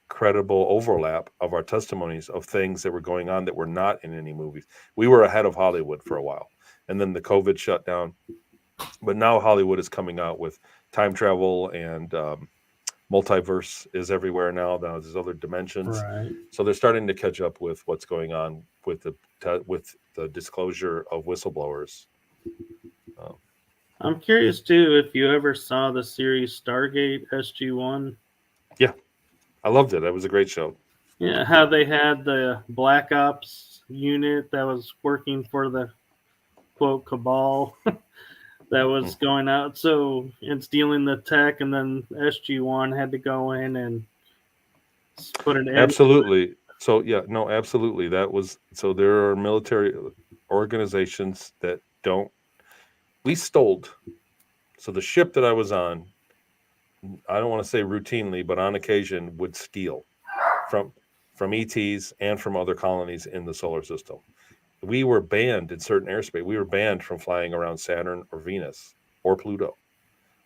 credible overlap of our testimonies of things that were going on that were not in any movies. We were ahead of Hollywood for a while, and then the COVID shut down. But now Hollywood is coming out with time travel and multiverse is everywhere now. Now there's other dimensions, Right. so they're starting to catch up with what's going on with the disclosure of whistleblowers. Um, I'm curious too if you ever saw the series Stargate SG-1. yeah, I loved it. It was a great show. Yeah, how they had the Black Ops unit that was working for the quote cabal that was Mm. going out. So it's dealing the tech, and then SG-1 had to go in and put an end to it. Absolutely. So yeah, no, absolutely. That was so. There are military organizations that don't. We stole. So the ship that I was on, I don't want to say routinely, but on occasion would steal from from ETs and from other colonies in the solar system. We were banned in certain airspace. We were banned from flying around Saturn or Venus or Pluto.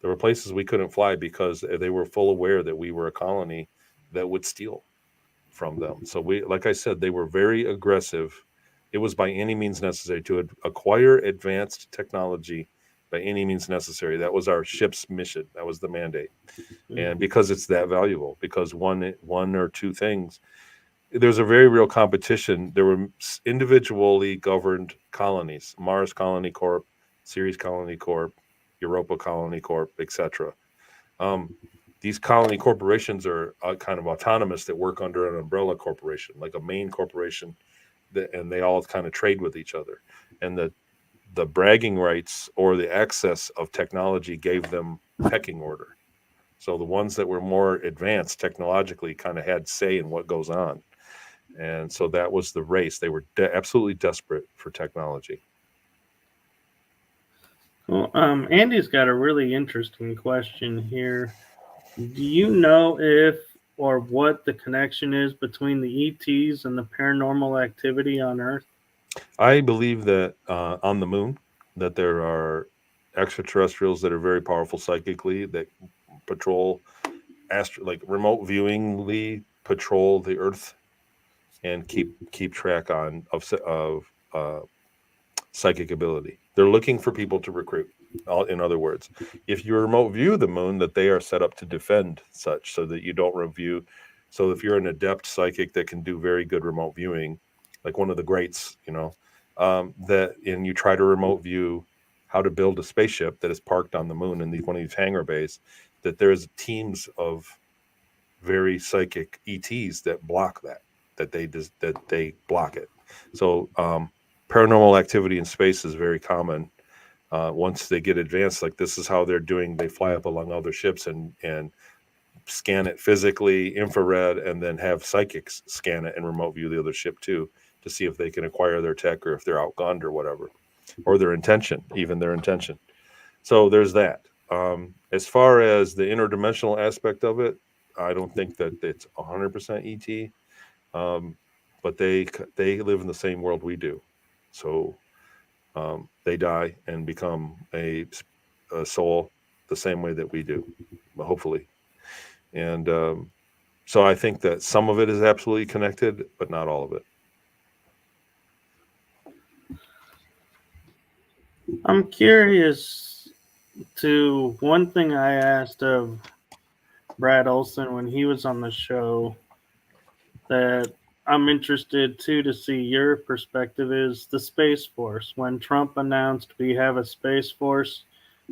There were places we couldn't fly because they were full aware that we were a colony that would steal from them. So we, like I said, they were very aggressive. It was by any means necessary to acquire advanced technology by any means necessary. That was our ship's mission. That was the mandate. And Mhm. because it's that valuable, because one or two things, there's a very real competition. There were individually governed colonies: Mars Colony Corp, Ceres Colony Corp, Europa Colony Corp, etc. Um, these colony corporations are kind of autonomous that work under an umbrella corporation, like a main corporation, and they all kind of trade with each other. And the bragging rights or the access of technology gave them pecking order. So the ones that were more advanced technologically kind of had say in what goes on. And so that was the race. They were absolutely desperate for technology. Well, Andy's got a really interesting question here. Do you know if or what the connection is between the ETs and the paranormal activity on Earth? I believe that on the moon, that there are extraterrestrials that are very powerful psychically that patrol like remote viewingly patrol the Earth and keep track on of psychic ability. They're looking for people to recruit. In other words, if you remote view the moon, that they are set up to defend such, so that you don't review. So if you're an adept psychic that can do very good remote viewing, like one of the greats, that and you try to remote view how to build a spaceship that is parked on the moon in one of these hangar bays, that there's teams of very psychic ETs that block that they block it. So paranormal activity in space is very common. Once they get advanced, like this is how they're doing. They fly up along other ships and scan it physically, infrared, and then have psychics scan it and remote view the other ship too to see if they can acquire their tech or if they're outgunned or whatever, or their intention, even their intention. So there's that. As far as the interdimensional aspect of it, I don't think that it's 100% ET, um, but they live in the same world we do. So they die and become a soul the same way that we do, hopefully. And so I think that some of it is absolutely connected, but not all of it. I'm curious to one thing I asked of Brad Olson when he was on the show that I'm interested too to see your perspective is the Space Force. When Trump announced we have a Space Force,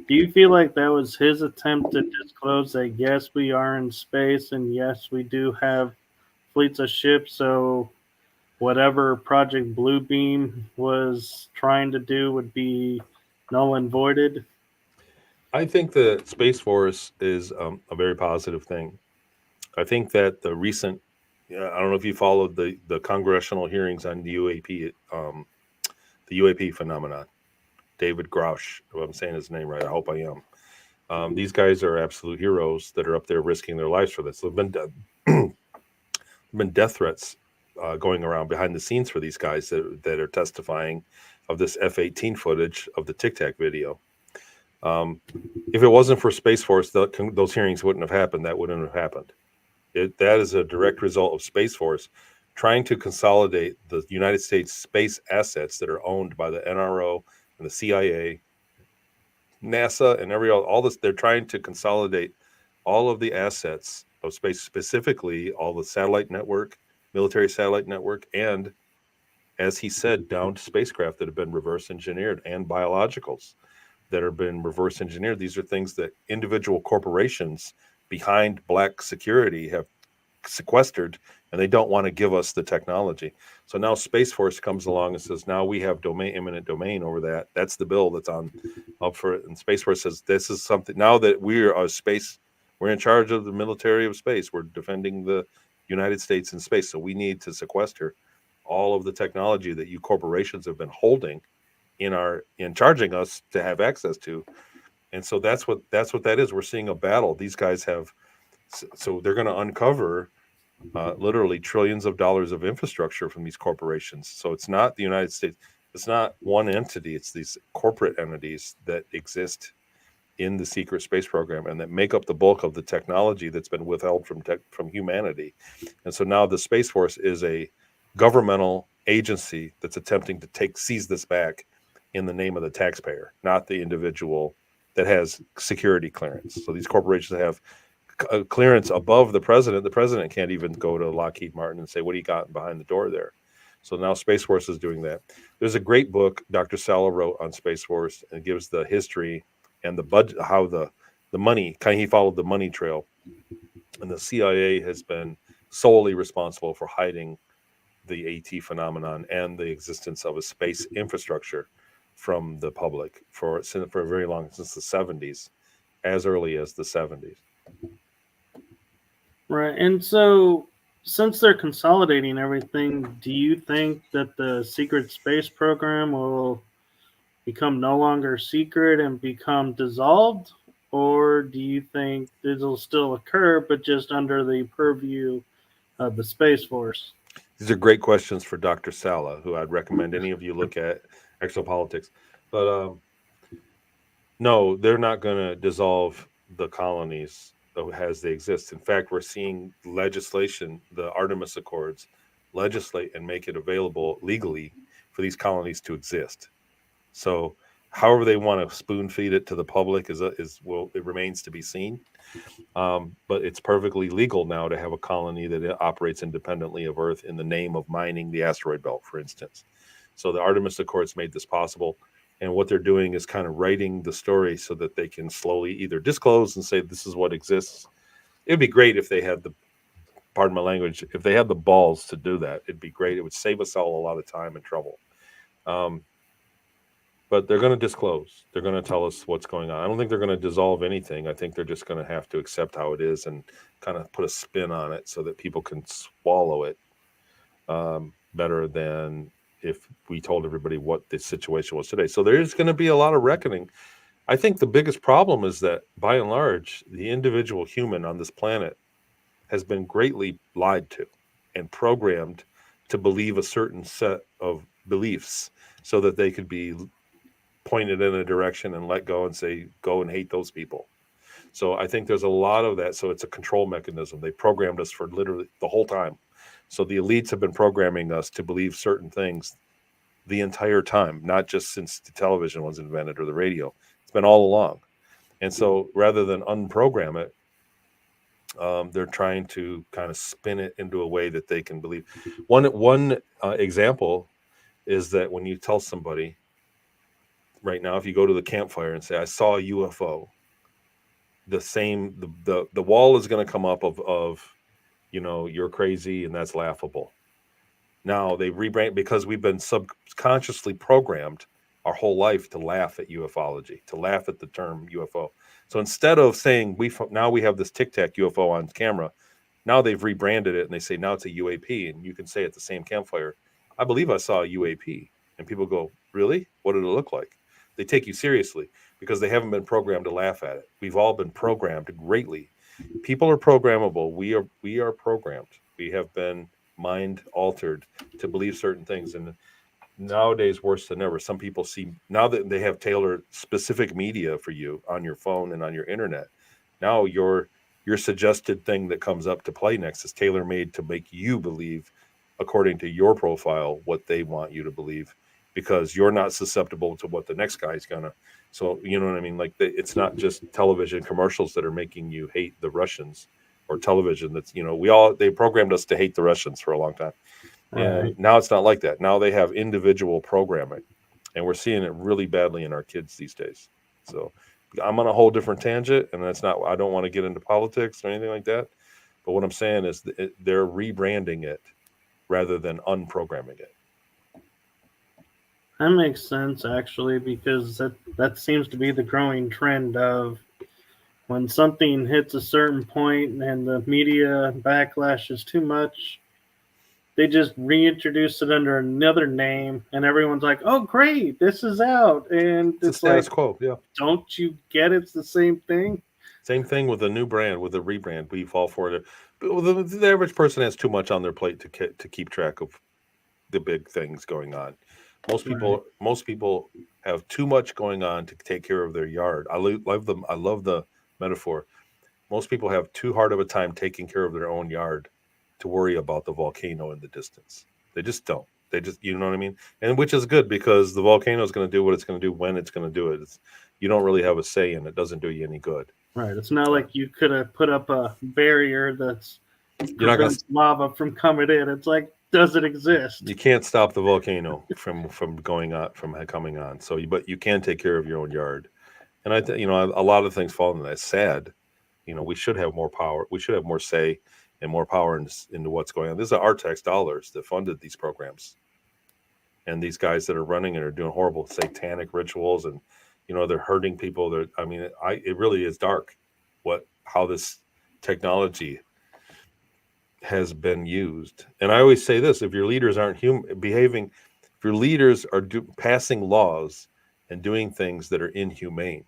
do you feel like that was his attempt to disclose that yes, we are in space and yes, we do have fleets of ships, so whatever Project Bluebeam was trying to do would be null and voided. I think the Space Force is a very positive thing. I think that the recent, I don't know if you followed the congressional hearings on the the UAP phenomenon. David Grouch, if I'm saying his name right, I hope I am. These guys are absolute heroes that are up there risking their lives for this. Been death threats going around behind the scenes for these guys that are testifying of this F-18 footage of the Tic Tac video. If it wasn't for Space Force, those hearings wouldn't have happened. That wouldn't have happened. That is a direct result of Space Force trying to consolidate the United States space assets that are owned by the NRO and the CIA, NASA, and all this. They're trying to consolidate all of the assets of space, specifically all the satellite network, military satellite network, and, as he said, downed spacecraft that have been reverse engineered and biologicals that have been reverse engineered. These are things that individual corporations behind black security have sequestered, and they don't want to give us the technology. So now Space Force comes along and says, now we have eminent domain over that. That's the bill that's on up for it. And Space Force says, this is something, now that we're we're in charge of the military of space. We're defending the United States in space. So we need to sequester all of the technology that you corporations have been holding in charging us to have access to. And so that's what that is. We're seeing a battle. These guys have, so they're going to uncover literally trillions of dollars of infrastructure from these corporations. So it's not the United States. It's not one entity. It's these corporate entities that exist in the secret space program and that make up the bulk of the technology that's been withheld from humanity. And so now the Space Force is a governmental agency that's attempting to seize this back in the name of the taxpayer, not the individual that has security clearance. So these corporations have clearance above the president. The president can't even go to Lockheed Martin and say, what do you got behind the door there? So now Space Force is doing that. There's a great book Dr. Sala wrote on Space Force, and it gives the history and the budget, how the money, he followed the money trail. And the CIA has been solely responsible for hiding the AT phenomenon and the existence of a space infrastructure from the public for a very long, since the 70s, as early as the 70s. Right. And so, since they're consolidating everything, do you think that the secret space program will become no longer secret and become dissolved? Or do you think it'll still occur, but just under the purview of the Space Force? These are great questions for Dr. Sala, who I'd recommend any of you look at Exopolitics. But no, they're not going to dissolve the colonies as they exist. In fact, we're seeing legislation, the Artemis Accords, legislate and make it available legally for these colonies to exist. So, however they want to spoon feed it to the public it remains to be seen. But it's perfectly legal now to have a colony that operates independently of Earth in the name of mining the asteroid belt, for instance. So the Artemis Accords made this possible. And what they're doing is kind of writing the story so that they can slowly either disclose and say this is what exists. It'd be great if they had pardon my language, if they had the balls to do that. It'd be great. It would save us all a lot of time and trouble. But they're going to disclose. They're going to tell us what's going on. I don't think they're going to dissolve anything. I think they're just going to have to accept how it is and kind of put a spin on it so that people can swallow it better than if we told everybody what the situation was today. So there is going to be a lot of reckoning. I think the biggest problem is that, by and large, the individual human on this planet has been greatly lied to and programmed to believe a certain set of beliefs so that they could be pointed in a direction and let go and say, go and hate those people. So I think there's a lot of that. So it's a control mechanism. They programmed us for literally the whole time. So the elites have been programming us to believe certain things the entire time, not just since the television was invented or the radio. It's been all along. And so rather than unprogram it, they're trying to kind of spin it into a way that they can believe. One example is that when you tell somebody right now, if you go to the campfire and say, I saw a UFO, the wall is going to come up of you're crazy and that's laughable. Now they rebrand because we've been subconsciously programmed our whole life to laugh at ufology, to laugh at the term UFO. So instead of saying now we have this Tic Tac UFO on camera, now they've rebranded it and they say now it's a UAP, and you can say at the same campfire, "I believe I saw a UAP," and people go, "Really? What did it look like?" They take you seriously because they haven't been programmed to laugh at it. We've all been programmed greatly. People are programmable. We are programmed. We have been mind altered to believe certain things, and nowadays worse than ever. Some people see now that they have tailored specific media for you on your phone and on your internet. Now your suggested thing that comes up to play next is tailor made to make you believe according to your profile what they want you to believe, because you're not susceptible to what the next guy's gonna. So you know what I mean, like it's not just television commercials that are making you hate the Russians, or television that's, they programmed us to hate the Russians for a long time. And Right. now it's not like that. Now they have individual programming, and we're seeing it really badly in our kids these days. So I'm on a whole different tangent, and that's not, I don't want to get into politics or anything like that. But what I'm saying is they're rebranding it rather than unprogramming it. That makes sense actually, because that seems to be the growing trend of when something hits a certain point and the media backlash is too much, they just reintroduce it under another name and everyone's like, "Oh great, this is out." And It's a it's like, status quo. Yeah. don't you get it's the same thing? Same thing with a new brand, with a rebrand. We fall for it. But the average person has too much on their plate to keep track of the big things going on. Right. Most people have too much going on to take care of their yard. Love them. I love the metaphor. Most people have too hard of a time taking care of their own yard to worry about the volcano in the distance. They just don't. They just, you know what I mean? And which is good, because the volcano is going to do what it's going to do when it's going to do it. You don't really have a say in it. It doesn't do you any good. Right. It's not Uh, like you could have put up a barrier that's you're not going to prevents lava from coming in. It's like, does it exist? you can't stop the volcano from going on, from coming on. So, but you can take care of your own yard. And a lot of things fall into that. It's sad. We should have more power. We should have more say and more power into what's going on. This is our tax dollars that funded these programs, and these guys that are running it are doing horrible satanic rituals, and they're hurting people. It really is dark what how this technology has been used. And I always say this: if your leaders aren't behaving, if your leaders are passing laws and doing things that are inhumane,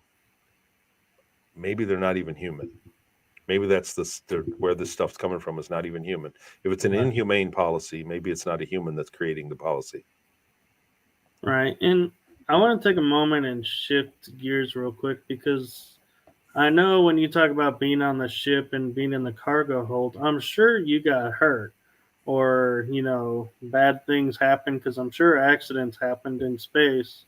maybe they're not even human. Maybe that's where this stuff's coming from, is not even human. If it's an Right. inhumane policy, maybe it's not a human that's creating the policy. Right. And I want to take a moment and shift gears real quick, because I know when you talk about being on the ship and being in the cargo hold, I'm sure you got hurt, or, bad things happen, because I'm sure accidents happened in space.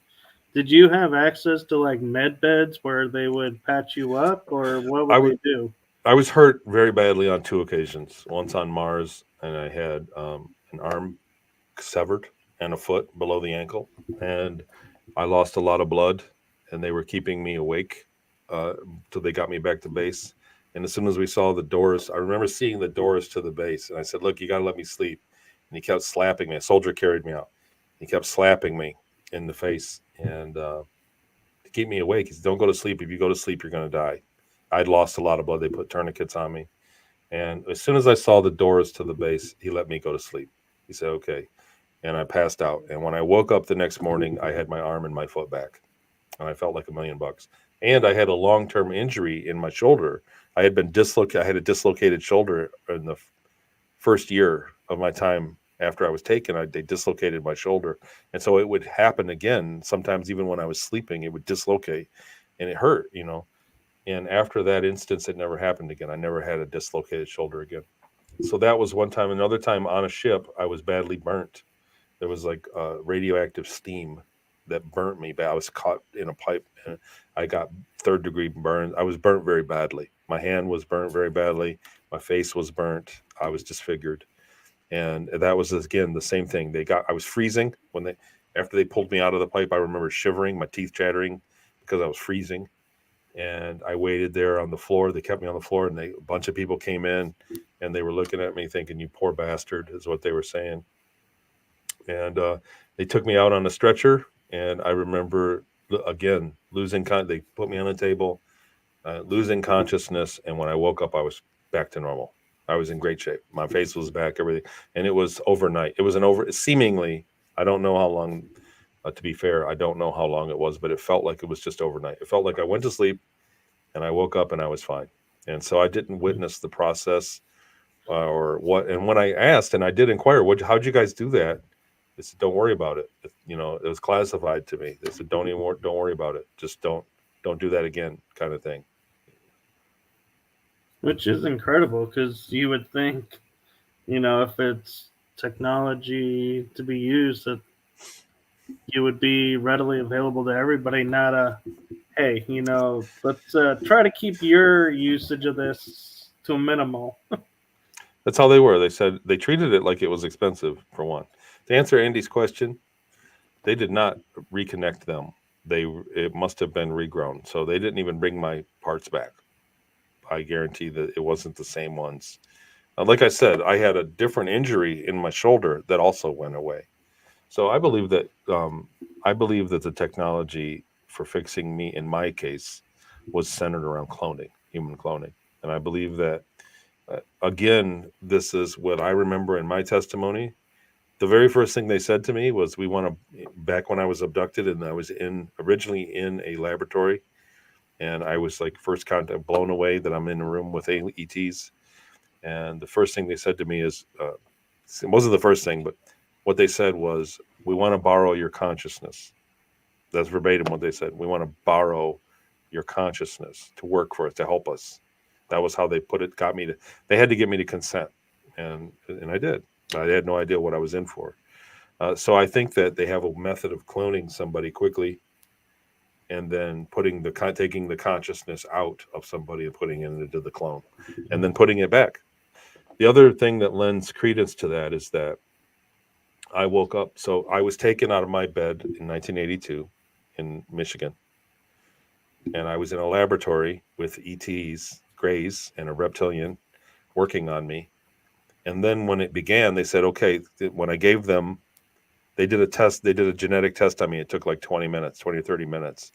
Did you have access to like med beds where they would patch you up, or what I would was they do? I was hurt very badly on two occasions. Once on Mars, and I had an arm severed and a foot below the ankle, and I lost a lot of blood, and they were keeping me awake uh, till they got me back to base. And as soon as we saw the doors, I remember seeing the doors to the base, and I said, "Look, you got to let me sleep." And he kept slapping me. A soldier carried me out. He kept slapping me in the face, and to keep me awake, he said, "Don't go to sleep. If you go to sleep, you're going to die." I'd lost a lot of blood. They put tourniquets on me, and as soon as I saw the doors to the base, he let me go to sleep. He said, "Okay." And I passed out. And when I woke up the next morning, I had my arm and my foot back, and I felt like $1 million. And I had a long-term injury in my shoulder. I had been dislocated. I had a dislocated shoulder in the first year of my time after I was taken. They dislocated my shoulder, and so it would happen again. Sometimes even when I was sleeping, it would dislocate, and it hurt. And after that instance, it never happened again. I never had a dislocated shoulder again. So that was one time. Another time on a ship, I was badly burnt. There was like radioactive steam that burnt me. But I was caught in a pipe, and I got third-degree burns. I was burnt very badly. My hand was burnt very badly. My face was burnt. I was disfigured, and that was again the same thing. I was freezing after they pulled me out of the pipe. I remember shivering, my teeth chattering because I was freezing, and I waited there on the floor. They kept me on the floor, and a bunch of people came in, and they were looking at me thinking, "You poor bastard," is what they were saying. And they took me out on a stretcher, and I remember again losing they put me on a table, losing consciousness, and when I woke up, I was back to normal. I was in great shape. My face was back, everything, and it was overnight. It was an over seemingly. I don't know how long. To be fair, I don't know how long it was, but it felt like it was just overnight. It felt like I went to sleep and I woke up and I was fine. And so I didn't witness the process or what. And when I asked, and I did inquire, how'd you guys do that? They said, "Don't worry about it. It was classified to me." They said, don't worry about it. Just don't do that again," kind of thing. Which is incredible because you would think, if it's technology to be used, that you would be readily available to everybody, not hey, let's try to keep your usage of this to a minimal. That's how they were. They said they treated it like it was expensive, for one. To answer Andy's question, they did not reconnect them. It must have been regrown. So they didn't even bring my parts back. I guarantee that it wasn't the same ones. Like I said, I had a different injury in my shoulder that also went away. So I believe that the technology for fixing me in my case was centered around cloning, human cloning, and I believe that again, this is what I remember in my testimony. The very first thing they said to me was, "We want to." Back when I was abducted and I was originally in a laboratory, and I was like first contact blown away that I'm in a room with ETs. And the first thing they said to me is, it wasn't the first thing, but what they said was, "We want to borrow your consciousness." That's verbatim what they said. "We want to borrow your consciousness to work for us, to help us." That was how they put it. They had to get me to consent, and I did. I had no idea what I was in for. So I think that they have a method of cloning somebody quickly, and then taking the consciousness out of somebody and putting it into the clone, and then putting it back. The other thing that lends credence to that is that I woke up. So I was taken out of my bed in 1982 in Michigan, and I was in a laboratory with ETs, Greys, and a reptilian working on me. And then when it began, they said, "Okay." When I gave them, they did a test. They did a genetic test on me. It took like 20 minutes, 20 or 30 minutes.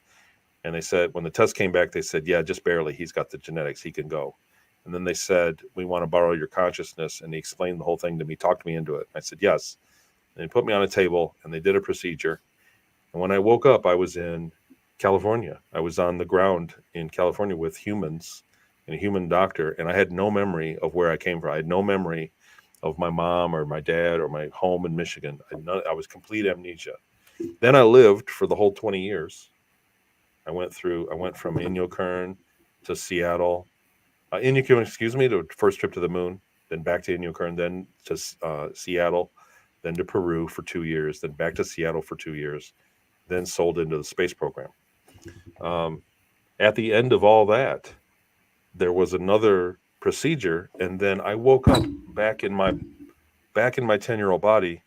And they said, when the test came back, they said, "Yeah, just barely. He's got the genetics. He can go." And then they said, "We want to borrow your consciousness." And he explained the whole thing to me, talked me into it. I said, "Yes." And they put me on a table and they did a procedure. And when I woke up, I was in California. I was on the ground in California with humans and a human doctor. And I had no memory of where I came from. I had no memory of my mom or my dad or my home in Michigan. I was complete amnesia. Then I lived for the whole 20 years. I went from Inyokern to Seattle. Inyokern, excuse me, the first trip to the moon, then back to Inyokern, then to Seattle, then to Peru for 2 years, then back to Seattle for 2 years, then sold into the space program. At the end of all that, there was another procedure, and then I woke up back in my 10-year-old body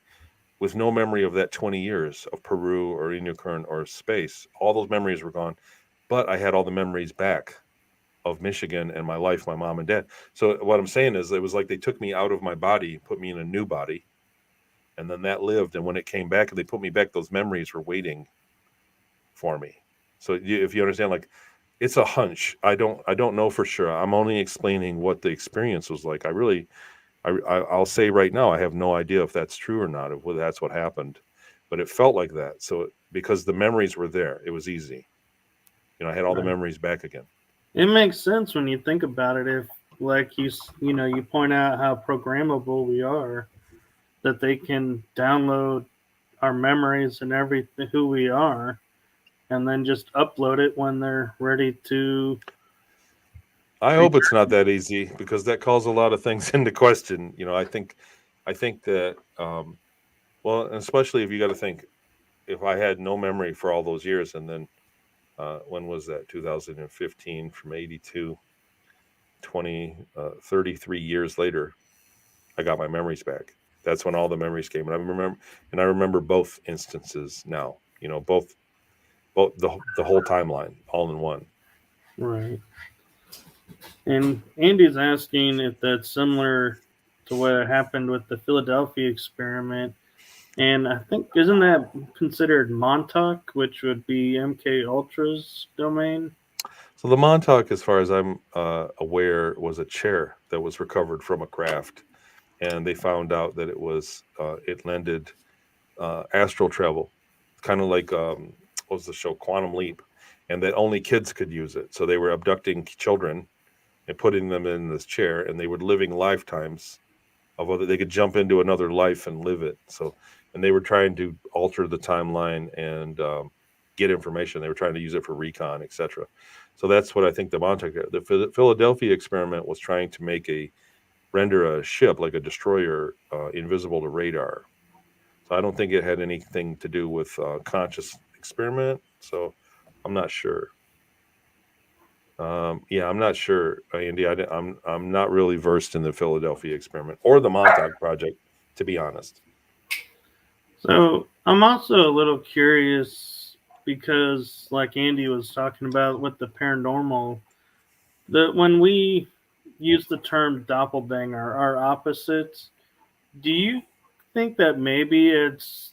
with no memory of that 20 years of Peru or Inyokern or space. All those memories were gone, but I had all the memories back of Michigan and my life, my mom and dad. So what I'm saying is, it was like they took me out of my body, put me in a new body, and then that lived. And when it came back and they put me back, those memories were waiting for me. So if you understand, like, it's a hunch. I don't know for sure. I'm only explaining what the experience was like. I'll say right now, I have no idea if that's true or not, if that's what happened, but it felt like that. So because the memories were there, it was easy. I had all the Right. memories back again. It makes sense when you think about it. If, like you point out how programmable we are, that they can download our memories and everything, who we are, and then just upload it when they're ready to I hope it's not return. that easy, because that calls a lot of things into question. I think that, well, and especially if you got to think, if I had no memory for all those years, and then when was that? 2015, from 82, 33 years later, I got my memories back. That's when all the memories came, and I remember both instances now. Both the whole timeline all in one. Right. And Andy's asking if that's similar to what happened with the Philadelphia experiment. And I think isn't that considered Montauk, which would be MK Ultra's domain? So the Montauk, as far as I'm aware, was a chair that was recovered from a craft, and they found out that it lended astral travel, kind of like what was the show Quantum Leap, and that only kids could use it. So they were abducting children and putting them in this chair, and they were living lifetimes of other. They could jump into another life and live it. So, and they were trying to alter the timeline and get information. They were trying to use it for recon, etc. So that's what I think the Montauk, the Philadelphia experiment was trying to make a render a ship like a destroyer invisible to radar. So I don't think it had anything to do with conscious experiment. So I'm not sure. Yeah, I'm not sure, Andy. I'm not really versed in the Philadelphia experiment or the Montauk project, to be honest. So I'm also a little curious because, like Andy was talking about with the paranormal, that when we use the term doppelganger, our opposites, do you think that maybe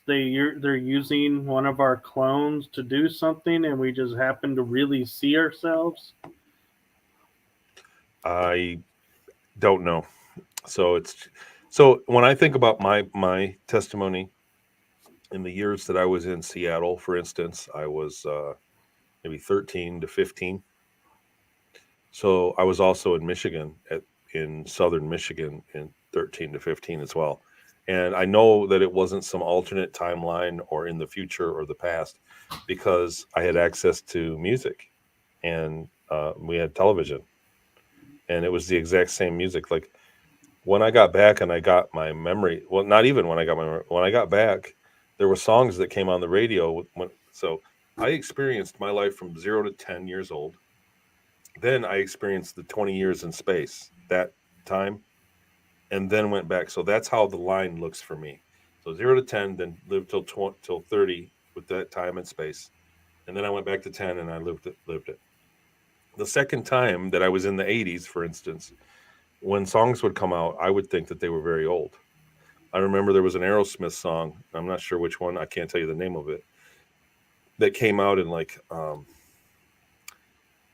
they're using one of our clones to do something, and we just happen to really see ourselves? I don't know. So it's so when I think about my testimony in the years that I was in Seattle, for instance, I was maybe 13 to 15. So I was also in Michigan in southern Michigan in 13 to 15 as well. And I know that it wasn't some alternate timeline or in the future or the past because I had access to music and we had television and it was the exact same music. Like when I got back and I got my memory, well, not even when I got my memory, when I got back, there were songs that came on the radio. So I experienced my life from 0 to 10 years old. Then I experienced the 20 years in space that time and then went back. So that's how the line looks for me. So 0 to 10, then lived till 30 with that time and space. And then I went back to 10 and I lived it. The second time that I was in the 80s, for instance, when songs would come out, I would think that they were very old. I remember there was an Aerosmith song. I'm not sure which one. I can't tell you the name of it. That came out in like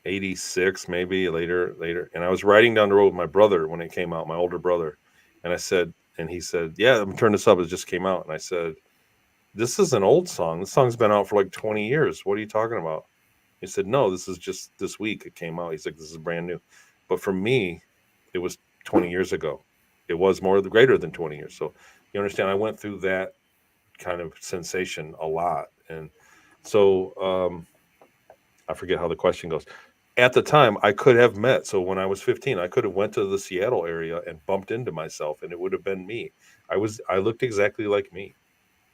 86, maybe later. And I was riding down the road with my brother when it came out, my older brother. And I said, and he said, yeah, I'm turning this up. It just came out. And I said, this is an old song. This song's been out for like 20 years. What are you talking about? He said, no, this is just this week it came out. He's like, this is brand new. But for me, it was 20 years ago. It was more greater than 20 years. So you understand, I went through that kind of sensation a lot. And so I forget how the question goes. At the time, I could have met. So when I was 15, I could have went to the Seattle area and bumped into myself, and it would have been me. I looked exactly like me.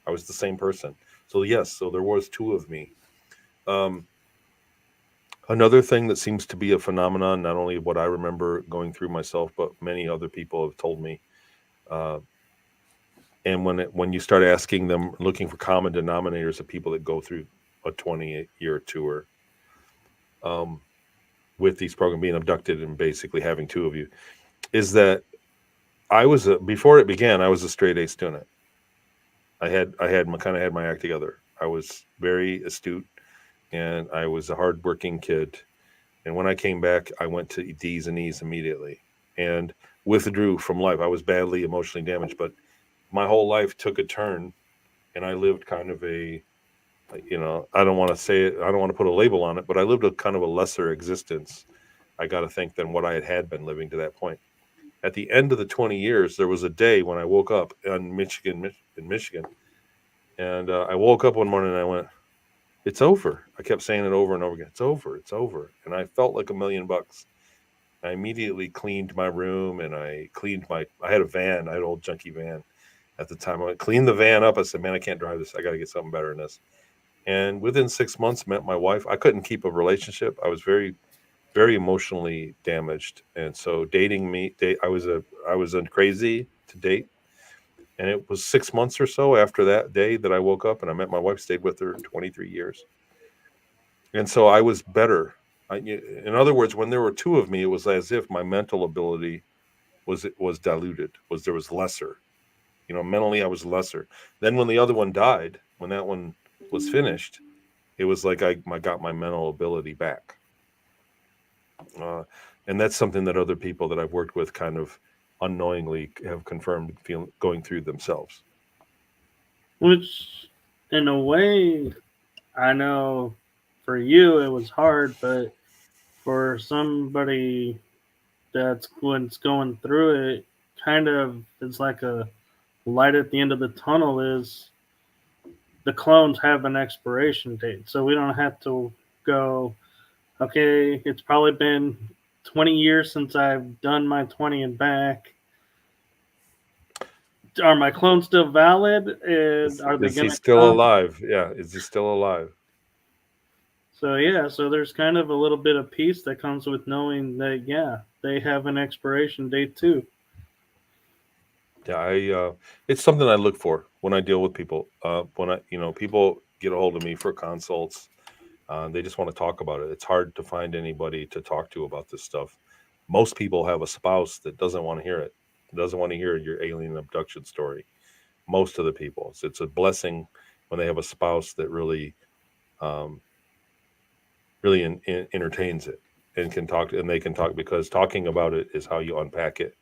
I was the same person. So yes, so there was two of me. Um, Another thing that seems to be a phenomenon, not only what I remember going through myself, but many other people have told me. Uh, and when you start asking them, looking for common denominators of people that go through a 20-year tour, um, with these programs being abducted and basically having two of you, is that before it began, I was a straight A student. I kind of had my act together. I was very astute and I was a hardworking kid. And when I came back, I went to D's and E's immediately and withdrew from life. I was badly emotionally damaged, but my whole life took a turn and I lived kind of I don't want to say it, I don't want to put a label on it, but I lived a kind of a lesser existence, I got to think, than what I had been living to that point. At the end of the 20 years, there was a day when I woke up in Michigan, and I woke up one morning and I went, "It's over." I kept saying it over and over again. "It's over. It's over." And I felt like $1 million. I immediately cleaned my room and I cleaned I had a van, I had an old junky van at the time. I cleaned the van up. I said, "Man, I can't drive this. I got to get something better than this." And within 6 months, met my wife. I couldn't keep a relationship. I was very, very emotionally damaged, and so dating me, I was a crazy to date. And it was 6 months or so after that day that I woke up and I met my wife. Stayed with her 23 years, and so I was better. In other words, when there were two of me, it was as if my mental ability was diluted. There was lesser. Mentally I was lesser. Then when the other one died, when that one was finished, it was like I got my mental ability back. And that's something that other people that I've worked with kind of unknowingly have confirmed going through themselves. Which, in a way, I know for you it was hard, but for somebody that's going through it, kind of it's like a light at the end of the tunnel is the clones have an expiration date. So we don't have to go, okay, it's probably been 20 years since I've done my 20 and back. Are my clones still valid? And are they Is he going to still come? alive? Yeah, is he still alive? So, yeah, so there's kind of a little bit of peace that comes with knowing that, yeah, they have an expiration date too. Yeah, it's something I look for when I deal with people. When people get a hold of me for consults, they just want to talk about it. It's hard to find anybody to talk to about this stuff. Most people have a spouse that doesn't want to hear it, doesn't want to hear your alien abduction story. Most of the people, it's a blessing when they have a spouse that um, really entertains it and can talk, and they can talk, because talking about it is how you unpack it,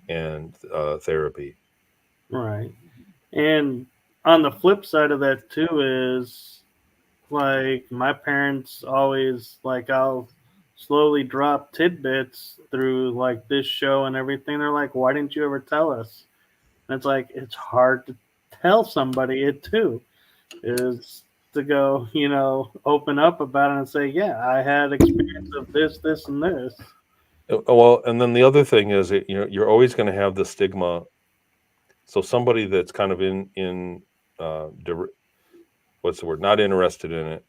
and therapy. Right. And on the flip side of that too is like my parents always like I'll slowly drop tidbits through like this show and everything. They're like, "Why didn't you ever tell us?" And it's like it's hard to tell somebody it too. Is to go, open up about it and say, "Yeah, I had experience of this, this, and this." Well, and then the other thing is, you're always going to have the stigma. So somebody that's kind of in uh, what's the word? Not interested in it.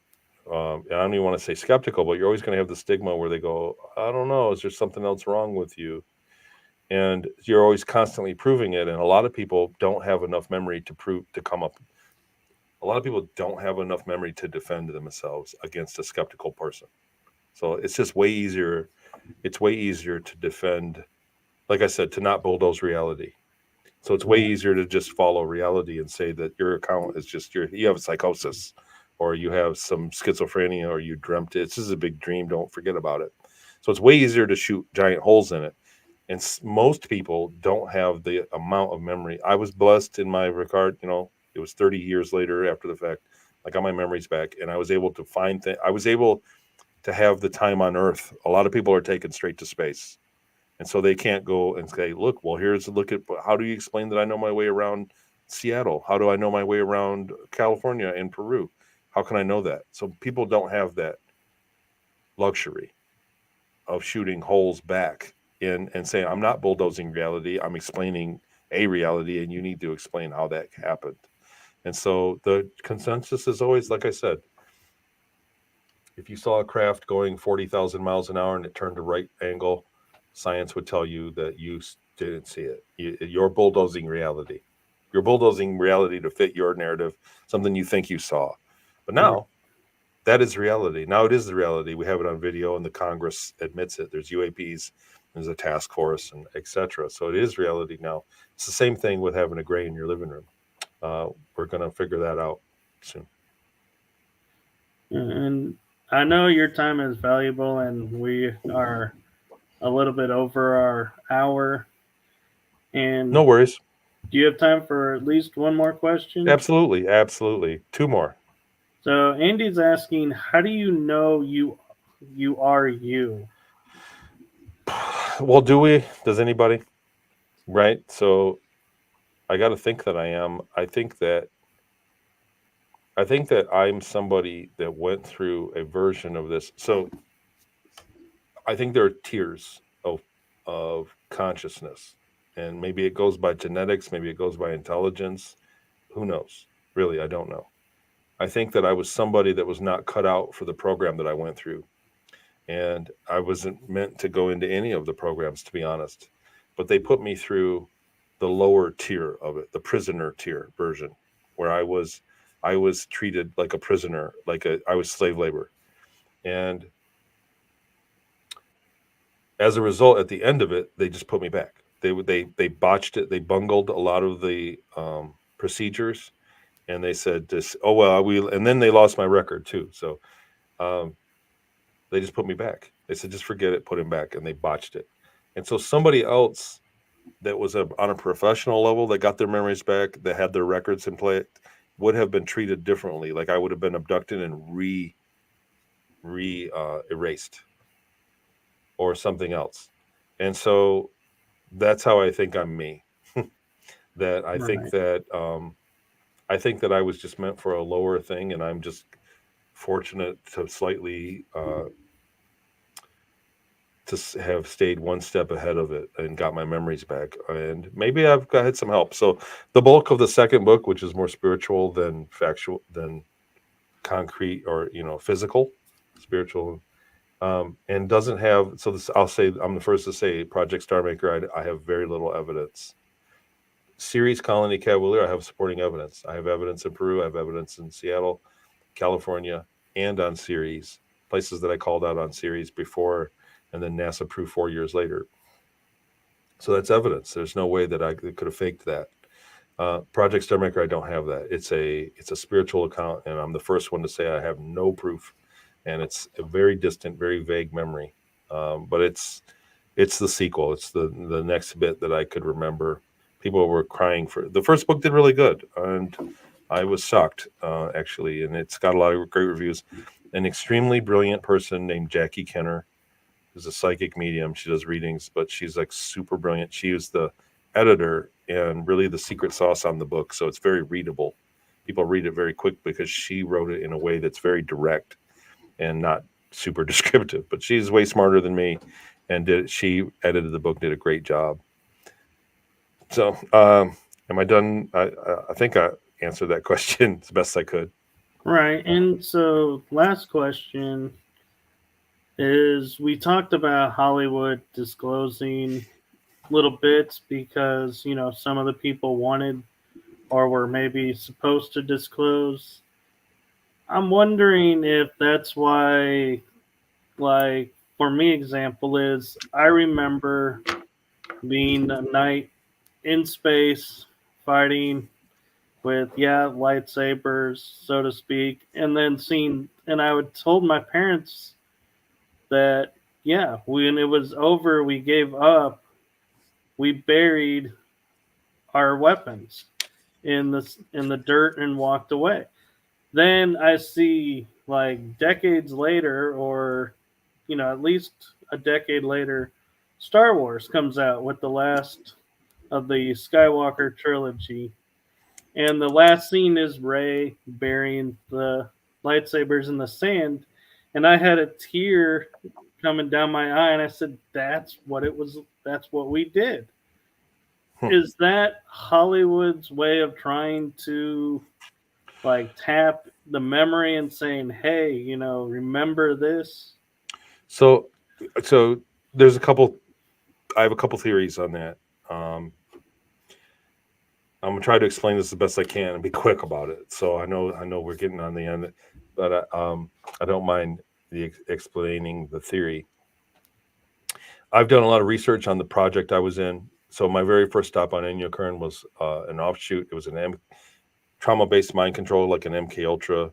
I don't even want to say skeptical, but you're always going to have the stigma where they go, I don't know, is there something else wrong with you? And you're always constantly proving it. And a lot of people don't have enough memory to come up. A lot of people don't have enough memory to defend themselves against a skeptical person. So it's just way easier. It's way easier to defend, like I said, to not bulldoze reality. So it's way Right. easier to just follow reality and say that your account is just you have a psychosis, or you have some schizophrenia, or you dreamt it. This is a big dream. Don't forget about it. So it's way easier to shoot giant holes in it. And most people don't have the amount of memory. I was blessed in my regard. It was 30 years later after the fact. I got my memories back, and I was able to find things. I was able to have the time on Earth. A lot of people are taken straight to space, and so they can't go and say, look, well, here's a look at, how do you explain that I know my way around Seattle? How do I know my way around California and Peru? How can I know that? So people don't have that luxury of shooting holes back in and saying, I'm not bulldozing reality. I'm explaining a reality, and you need to explain how that happened. And so the consensus is always, like I said, if you saw a craft going 40,000 miles an hour and it turned a right angle, science would tell you that you didn't see it. You're bulldozing reality. You're bulldozing reality to fit your narrative, something you think you saw. But Right. now that is reality. Now it is the reality. We have it on video, and the Congress admits it. There's UAPs, there's a task force, and etc. So it is reality now. It's the same thing with having a gray in your living room. We're going to figure that out soon. And I know your time is valuable, and we are a little bit over our hour. No And worries. do you have time for at least one more question? Absolutely. Absolutely. Two more. So Andy's asking, how do you know you are you? Well, do we? Does anybody? Right. So I got to think that I am. I think that I'm somebody that went through a version of this. So I think there are tiers of consciousness, and maybe it goes by genetics, maybe it goes by intelligence. Who knows? Really, I don't know. I think that I was somebody that was not cut out for the program that I went through, and I wasn't meant to go into any of the programs, to be honest. But they put me through the lower tier of it, the prisoner tier version, where I was treated like a prisoner, I was slave labor. And As a result, at the end of it, they just put me back. They botched it. They bungled a lot of the procedures, and they said this. Oh well, we and then they lost my record too. So um, they just put me back. They said just forget it, put him back, and they botched it. And so somebody else that was on a professional level that got their memories back, that had their records in play, would have been treated differently. Like I would have been abducted and re erased or something else. And so that's how I think I'm me. That Right. I think that I was just meant for a lower thing, and I'm just fortunate to slightly have stayed one step ahead of it and got my memories back. And maybe I've got had some help. So the bulk of the second book, which is more spiritual than factual, than concrete or physical, spiritual, and doesn't have. So this, I'll say, I'm the first to say, Project Star Maker. I have very little evidence. Series Colony Cavalier, I have supporting evidence. I have evidence in Peru. I have evidence in Seattle, California, and on Series, places that I called out on Series before, and then NASA proved 4 years later. So that's evidence. There's no way that I could have faked that. Project Star Maker, I don't have that. It's a spiritual account, and I'm the first one to say I have no proof, and it's a very distant, very vague memory. But it's the sequel. It's the next bit that I could remember. People were crying for the first book. Did really good, and I was shocked actually. And it's got a lot of great reviews. An extremely brilliant person named Jackie Kenner, who's a psychic medium. She does readings, but she's like super brilliant. She was the editor and really the secret sauce on the book, so it's very readable. People read it very quick because she wrote it in a way that's very direct and not super descriptive. But she's way smarter than me, and she edited the book, did a great job. So, am I done? I think I answered that question as best I could. Right. And so, last question is we talked about Hollywood disclosing little bits because, some of the people wanted or were maybe supposed to disclose. I'm wondering if that's why, like, for me, example is I remember being a knight in space fighting with, yeah, lightsabers, so to speak, and then seeing, and I would told my parents that, yeah, when it was over, we gave up, we buried our weapons in the dirt and walked away. Then I see, like, decades later, or at least a decade later, Star Wars comes out with the last of the Skywalker trilogy, and the last scene is Rey burying the lightsabers in the sand, and I had a tear coming down my eye, and I said, "That's what it was. That's what we did." Hmm. Is that Hollywood's way of trying to, like, tap the memory and saying, "Hey, remember this"? So, so there's a couple. I have a couple theories on that. Um, I'm gonna try to explain this the best I can and be quick about it. So I know we're getting on the end, but I don't mind explaining the theory. I've done a lot of research on the project I was in. So my very first stop on Ennio Kern was an offshoot. It was an trauma-based mind control, like an MK Ultra.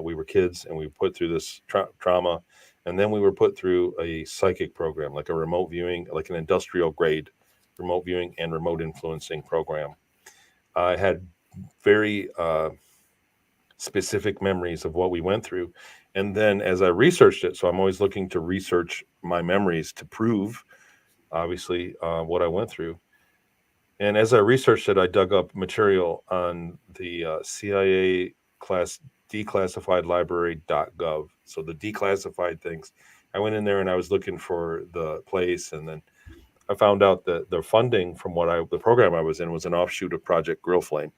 We were kids, and we were put through this trauma, and then we were put through a psychic program, like a remote viewing, like an industrial grade remote viewing and remote influencing program. I had very specific memories of what we went through. And then as I researched it, so I'm always looking to research my memories to prove, obviously, what I went through. And as I researched it, I dug up material on the CIA class declassified library.gov. So the declassified things. I went in there and I was looking for the place, and then I found out that the funding from the program I was in was an offshoot of Project Grill Flame.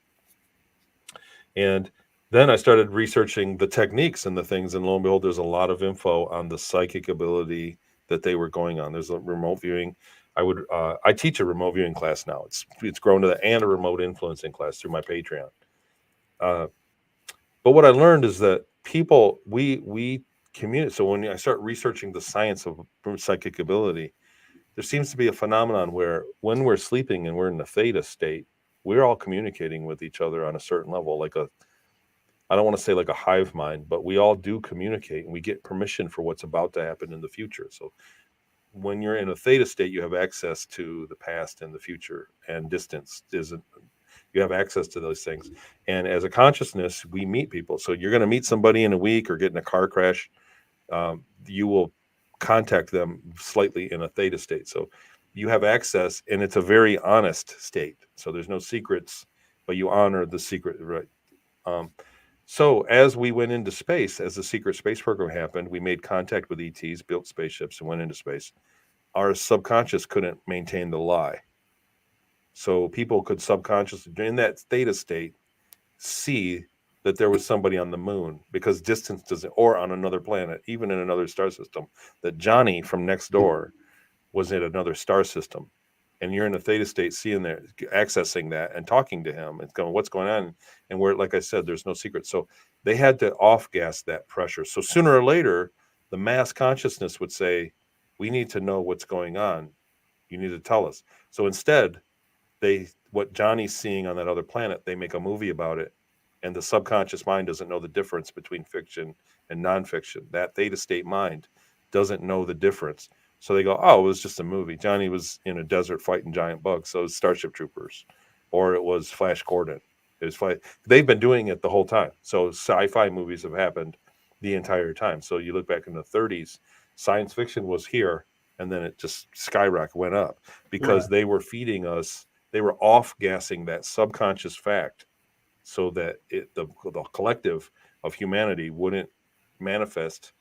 And then I started researching the techniques and the things, and lo and behold, there's a lot of info on the psychic ability that they were going on. There's a remote viewing. I teach a remote viewing class now. It's grown to that, and a remote influencing class through my Patreon. Uh, but what I learned is that people we communicate. So when I start researching the science of psychic ability, there seems to be a phenomenon where when we're sleeping and we're in the theta state, we're all communicating with each other on a certain level, like a, I don't want to say like a hive mind, but we all do communicate and we get permission for what's about to happen in the future. So when you're in a theta state, you have access to the past and the future, and distance isn't, you have access to those things. And as a consciousness, we meet people. So you're going to meet somebody in a week or get in a car crash. You will contact them slightly in a theta state. So you have access, and it's a very honest state. So there's no secrets, but you honor the secret, right? Um, so as we went into space, as the secret space program happened, we made contact with ETs, built spaceships, and went into space. Our subconscious couldn't maintain the lie. So people could subconsciously, in that theta state, see that there was somebody on the moon because distance doesn't, or on another planet, even in another star system, that Johnny from next door was in another star system. And you're in a theta state, seeing there, accessing that and talking to him and going, what's going on? And where, like I said, there's no secret. So they had to off gas that pressure. So sooner or later, the mass consciousness would say, we need to know what's going on. You need to tell us. So instead, they, what Johnny's seeing on that other planet, they make a movie about it, and the subconscious mind doesn't know the difference between fiction and nonfiction. That theta state mind doesn't know the difference, so they go, oh, it was just a movie. Johnny was in a desert fighting giant bugs, so it was Starship Troopers, or it was Flash Gordon. It was Flash. They've been doing it the whole time. So sci-fi movies have happened the entire time. So you look back in the 30s, science fiction was here, and then it just skyrocket went up because Right. they were feeding us, they were off gassing that subconscious fact so that the collective of humanity wouldn't manifest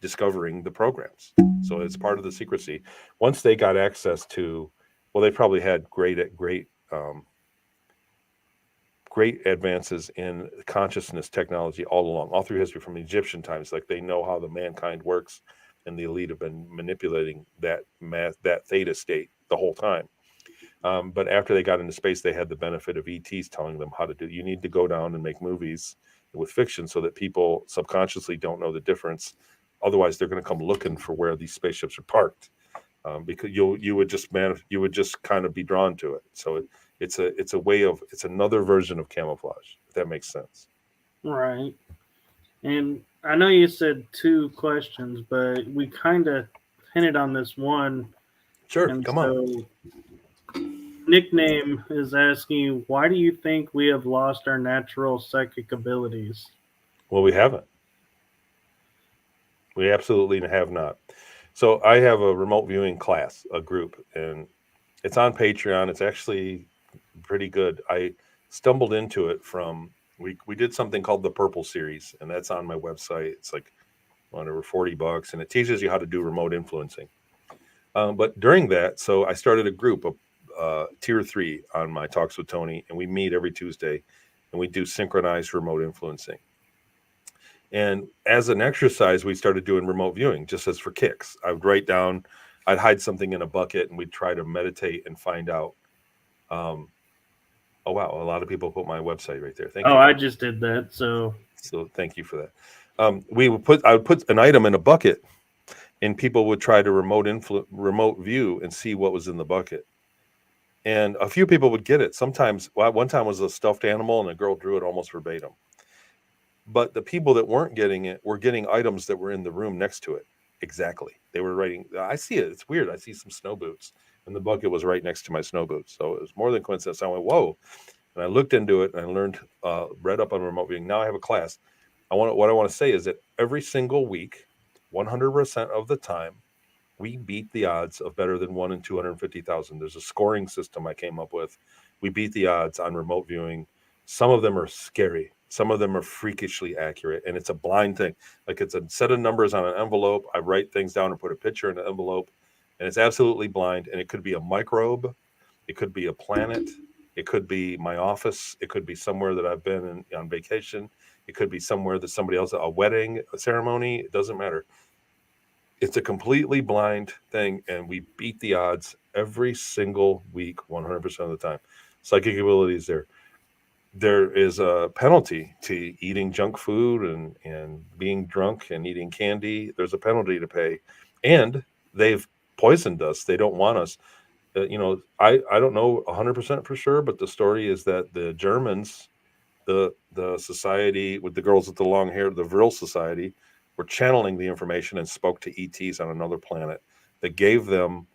discovering the programs. So it's part of the secrecy. Once they got access to, well, they probably had great advances in consciousness technology all along, all through history, from Egyptian times. Like they know how the mankind works, and the elite have been manipulating that theta state the whole time. But after they got into space, they had the benefit of ETs telling them how to do. You need to go down and make movies with fiction so that people subconsciously don't know the difference. Otherwise, they're going to come looking for where these spaceships are parked, because you would just you would just kind of be drawn to it. So it's a way of, it's another version of camouflage, if that makes sense. Right. And I know you said two questions, but we kind of hinted on this one. Sure, And come on. so, Nickname is asking you, why do you think we have lost our natural psychic abilities? Well, we haven't. We absolutely have not. So I have a remote viewing class, a group, and it's on Patreon. It's actually pretty good. I stumbled into it from, we did something called the Purple Series, and that's on my website. It's like whatever, $40, and it teaches you how to do remote influencing. But during that, so I started a group of tier 3 on my Talks with Tony, and we meet every Tuesday, and we do synchronized remote influencing. And as an exercise, we started doing remote viewing just as for kicks. I would write down, I'd hide something in a bucket, and we'd try to meditate and find out. Um, oh wow, a lot of people put my website right there. Thank Oh, you. I just did that. So, So thank you for that. I would put an item in a bucket, and people would try to remote view and see what was in the bucket. And a few people would get it. Sometimes, well, one time was a stuffed animal, and a girl drew it almost verbatim. But the people that weren't getting it were getting items that were in the room next to it. Exactly. They were writing, I see it. It's weird. I see some snow boots. And the bucket was right next to my snow boots. So it was more than coincidence. I went, whoa. And I looked into it, and I learned, read up on remote viewing. Now I have a class. What I want to say is that every single week, 100% of the time, we beat the odds of better than 1 in 250,000. There's a scoring system I came up with. We beat the odds on remote viewing. Some of them are scary. Some of them are freakishly accurate, and it's a blind thing. Like it's a set of numbers on an envelope. I write things down and put a picture in an envelope, and it's absolutely blind. And it could be a microbe, it could be a planet, it could be my office, it could be somewhere that I've been on vacation, it could be somewhere that somebody else, a wedding, a ceremony. It doesn't matter. It's a completely blind thing, and we beat the odds every single week, 100% of the time. Psychic ability is there. There is a penalty to eating junk food and being drunk and eating candy. There's a penalty to pay. And they've poisoned us. They don't want us. I don't know 100% for sure, but the story is that the Germans, the society with the girls with the long hair, the Vril Society, were channeling the information and spoke to ETs on another planet that gave them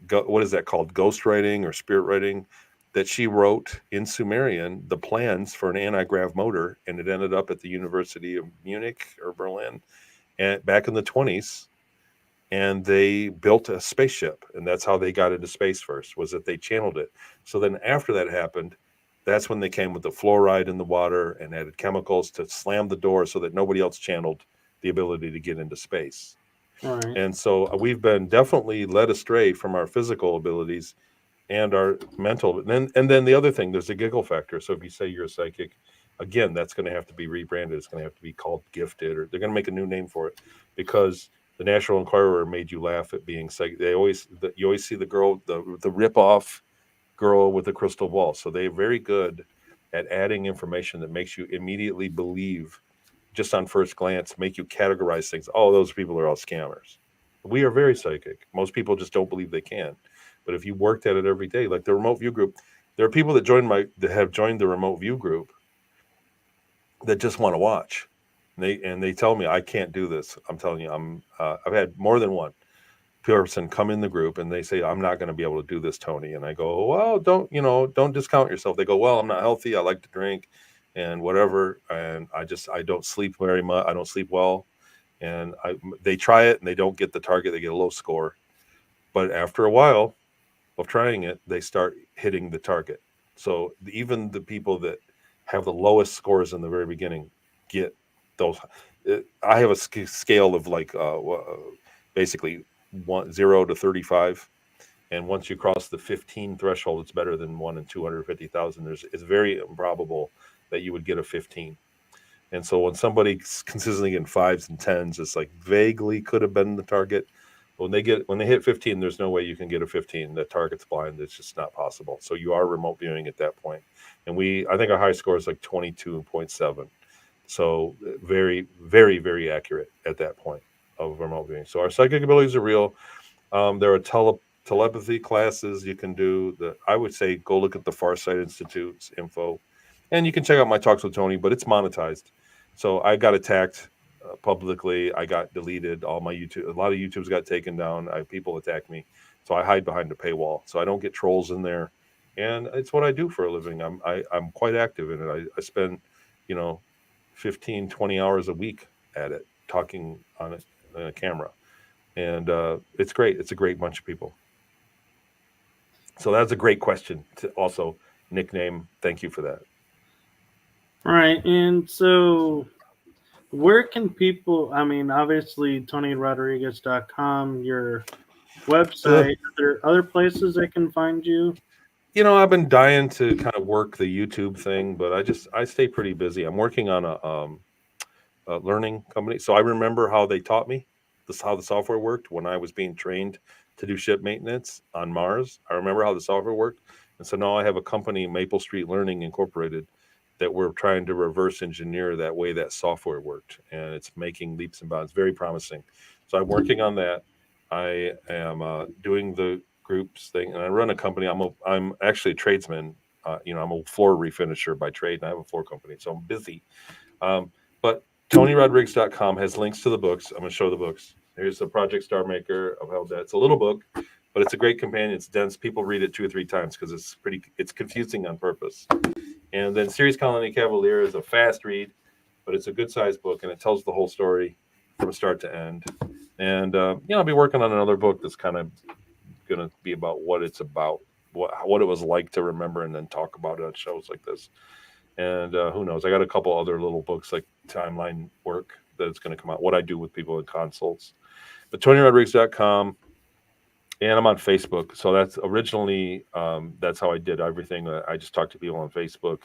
what is that called, ghost writing or spirit writing, that she wrote in Sumerian the plans for an anti-grav motor, and it ended up at the University of Munich or Berlin, and back in the 20s, and they built a spaceship, and that's how they got into space first, was that they channeled it. So then after that happened, that's when they came with the fluoride in the water and added chemicals to slam the door so that nobody else channeled the ability to get into space. Right. And so we've been definitely led astray from our physical abilities and our mental. And then the other thing, there's a giggle factor. So if you say you're a psychic, again, that's going to have to be rebranded. It's going to have to be called gifted, or they're going to make a new name for it, because the National Enquirer made you laugh at being psychic. You always see the girl, the rip off girl with the crystal ball. So they're very good at adding information that makes you immediately believe, just on first glance, make you categorize things. Oh, those people are all scammers. We are very psychic. Most people just don't believe they can. But if you worked at it every day, like the remote view group, there are people that have joined the remote view group that just want to watch. And they tell me I can't do this. I'm telling you, I've had more than one person come in the group and they say, I'm not going to be able to do this, Tony. And I go, well, don't discount yourself. They go, well, I'm not healthy. I like to drink and whatever. And I don't sleep very much. I don't sleep well. And they try it and they don't get the target. They get a low score. But after a while of trying it, they start hitting the target. So even the people that have the lowest scores in the very beginning get those. I have a scale of like basically 0 to 35, and once you cross the 15 threshold, it's better than 1 in 250,000. It's very improbable that you would get a 15. And so when somebody's consistently getting fives and tens, it's like vaguely could have been the target. When they hit 15, there's no way you can get a 15. The target's blind. It's just not possible. So you are remote viewing at that point. And I think our high score is like 22.7. So very, very, very accurate at that point of remote viewing. So our psychic abilities are real. There are telepathy classes you can do. I would say go look at the Farsight Institute's info, and you can check out my talks with Tony. But it's monetized, so I got attacked publicly. I got deleted. All my YouTube, a lot of YouTube's got taken down. People attack me, so I hide behind a paywall, so I don't get trolls in there. And it's what I do for a living. I'm quite active in it. I spend, 15, 20 hours a week at it, talking on it on a camera. And it's great. It's a great bunch of people. So that's a great question to also nickname. Thank you for that. Right. And so, where can people, I mean, obviously, TonyRodrigues.com, your Uh, website, are there other places they can find you? I've been dying to kind of work the YouTube thing, but I stay pretty busy. I'm working on a learning company. So I remember how they taught me how the software worked when I was being trained to do ship maintenance on Mars. I remember how the software worked. And so now I have a company, Maple Street Learning Incorporated, that we're trying to reverse engineer that way that software worked. And it's making leaps and bounds, very promising. So I'm working on that. I am doing the groups thing, and I run a company. I'm actually a tradesman. I'm a floor refinisher by trade, and I have a floor company. So I'm busy. But TonyRodrigues.com has links to the books. I'm going to show the books. Here's the Project Star Maker. I've held that. It's a little book, but it's a great companion. It's dense. People read it 2 or 3 times because it's confusing on purpose. And then Series Colony Cavalier is a fast read, but it's a good sized book, and it tells the whole story from start to end. And I'll be working on another book that's kind of going to be about what it's about, what it was like to remember, and then talk about it on shows like this. And who knows? I got a couple other little books like timeline work that's going to come out. What I do with people in consults. But TonyRodrigues.com, and I'm on Facebook. So that's originally that's how I did everything. I just talked to people on Facebook,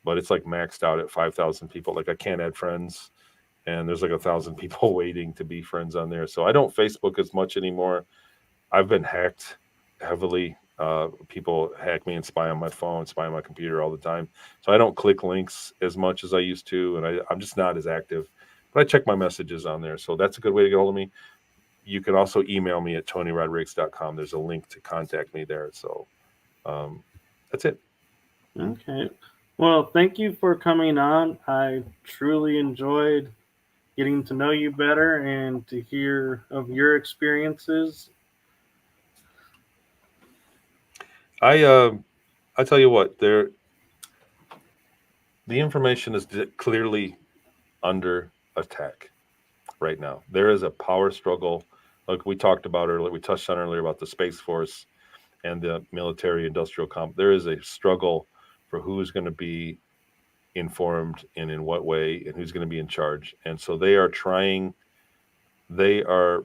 but it's like maxed out at 5,000 people. Like I can't add friends, and there's like 1,000 people waiting to be friends on there. So I don't Facebook as much anymore. I've been hacked heavily. People hack me and spy on my phone, spy on my computer all the time. So I don't click links as much as I used to, and I'm just not as active. But I check my messages on there, so that's a good way to get hold of me. you can also email me at tonyrodrigues.com. There's a link to contact me there. So that's it. Okay. Well, thank you for coming on. I truly enjoyed getting to know you better and to hear of your experiences. I tell you what, the information is clearly under attack right now. There is a power struggle, like we talked about earlier. We touched on earlier about the Space Force and the military industrial There is a struggle for who's going to be informed and in what way, and who's going to be in charge. And so they are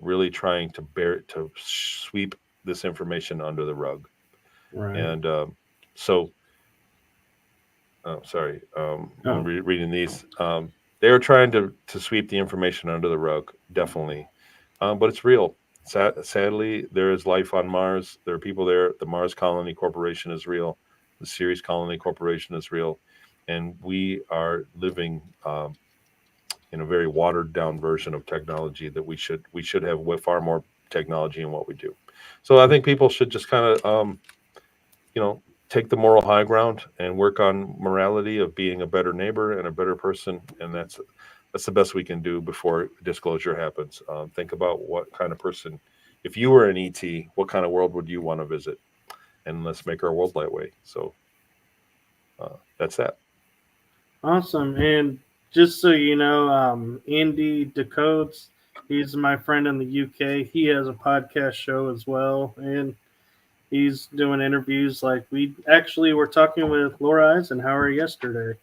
really trying to sweep this information under the rug. Right. And so, sorry, I'm reading these. They are trying to sweep the information under the rug, definitely. But it's real. Sadly, there is life on Mars. There are people there. The Mars Colony Corporation is real. The Ceres Colony Corporation is real. And we are living in a very watered down version of technology that we should have far more technology in what we do. So I think people should just kind of, take the moral high ground and work on morality of being a better neighbor and a better person. And that's the best we can do before disclosure happens. Think about what kind of person, if you were an ET, what kind of world would you want to visit? And let's make our world that way. So that's that. Awesome. And just so you know, Andy Decodes, he's my friend in the UK. He has a podcast show as well. And he's doing interviews. Like we actually were talking with Laura Eisenhower yesterday.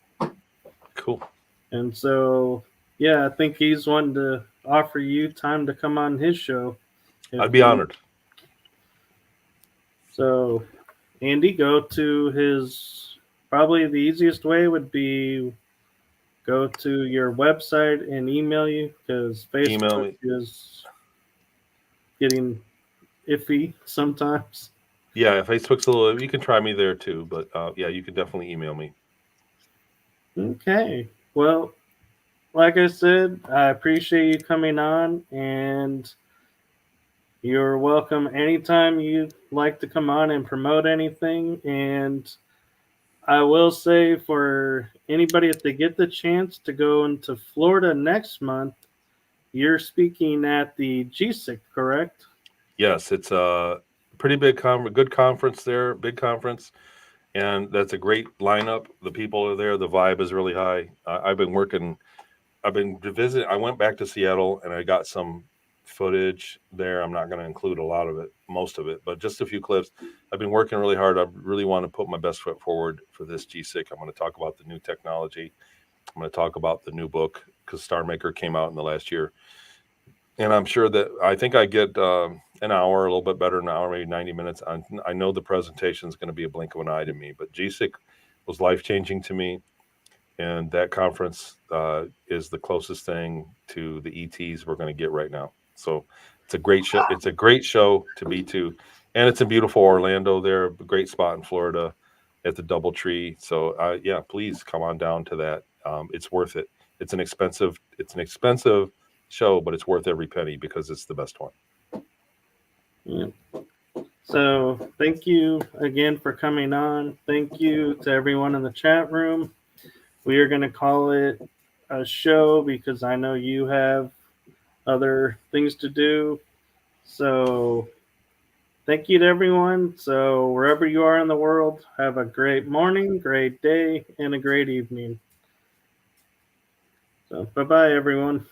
Cool. And so, yeah, I think he's wanting to offer you time to come on his show. I'd be honored. So, Andy, go to his, probably the easiest way would be go to your website and email you, because Facebook is getting iffy sometimes. Yeah, Facebook's a little, you can try me there too, but yeah, you can definitely email me. Okay. Well, like I said, I appreciate you coming on, and you're welcome anytime you'd like to come on and promote anything. And I will say, for anybody, if they get the chance to go into Florida next month, you're speaking at the GSIC, correct? Yes, it's a pretty big good conference there, big conference. And that's a great lineup. The people are there. The vibe is really high. I've been to visit. I went back to Seattle and I got some footage there. I'm not going to include a lot of it, most of it, but just a few clips. I've been working really hard. I really want to put my best foot forward for this GSIC. I'm going to talk about the new technology. I'm going to talk about the new book, because Star Maker came out in the last year. And I'm sure that I think I get an hour, a little bit better, an hour, maybe 90 minutes. I know the presentation is going to be a blink of an eye to me, but GSIC was life-changing to me. And that conference is the closest thing to the ETs we're going to get right now. So it's a great show. It's a great show to be to. And it's in beautiful Orlando there, a great spot in Florida at the DoubleTree. So yeah, please come on down to that. It's worth it. It's an expensive show, but it's worth every penny because it's the best one. Yeah. So thank you again for coming on. Thank you to everyone in the chat room. We are going to call it a show because I know you have other things to do. So thank you to everyone. So wherever you are in the world, have a great morning, great day, and a great evening. So bye-bye, everyone.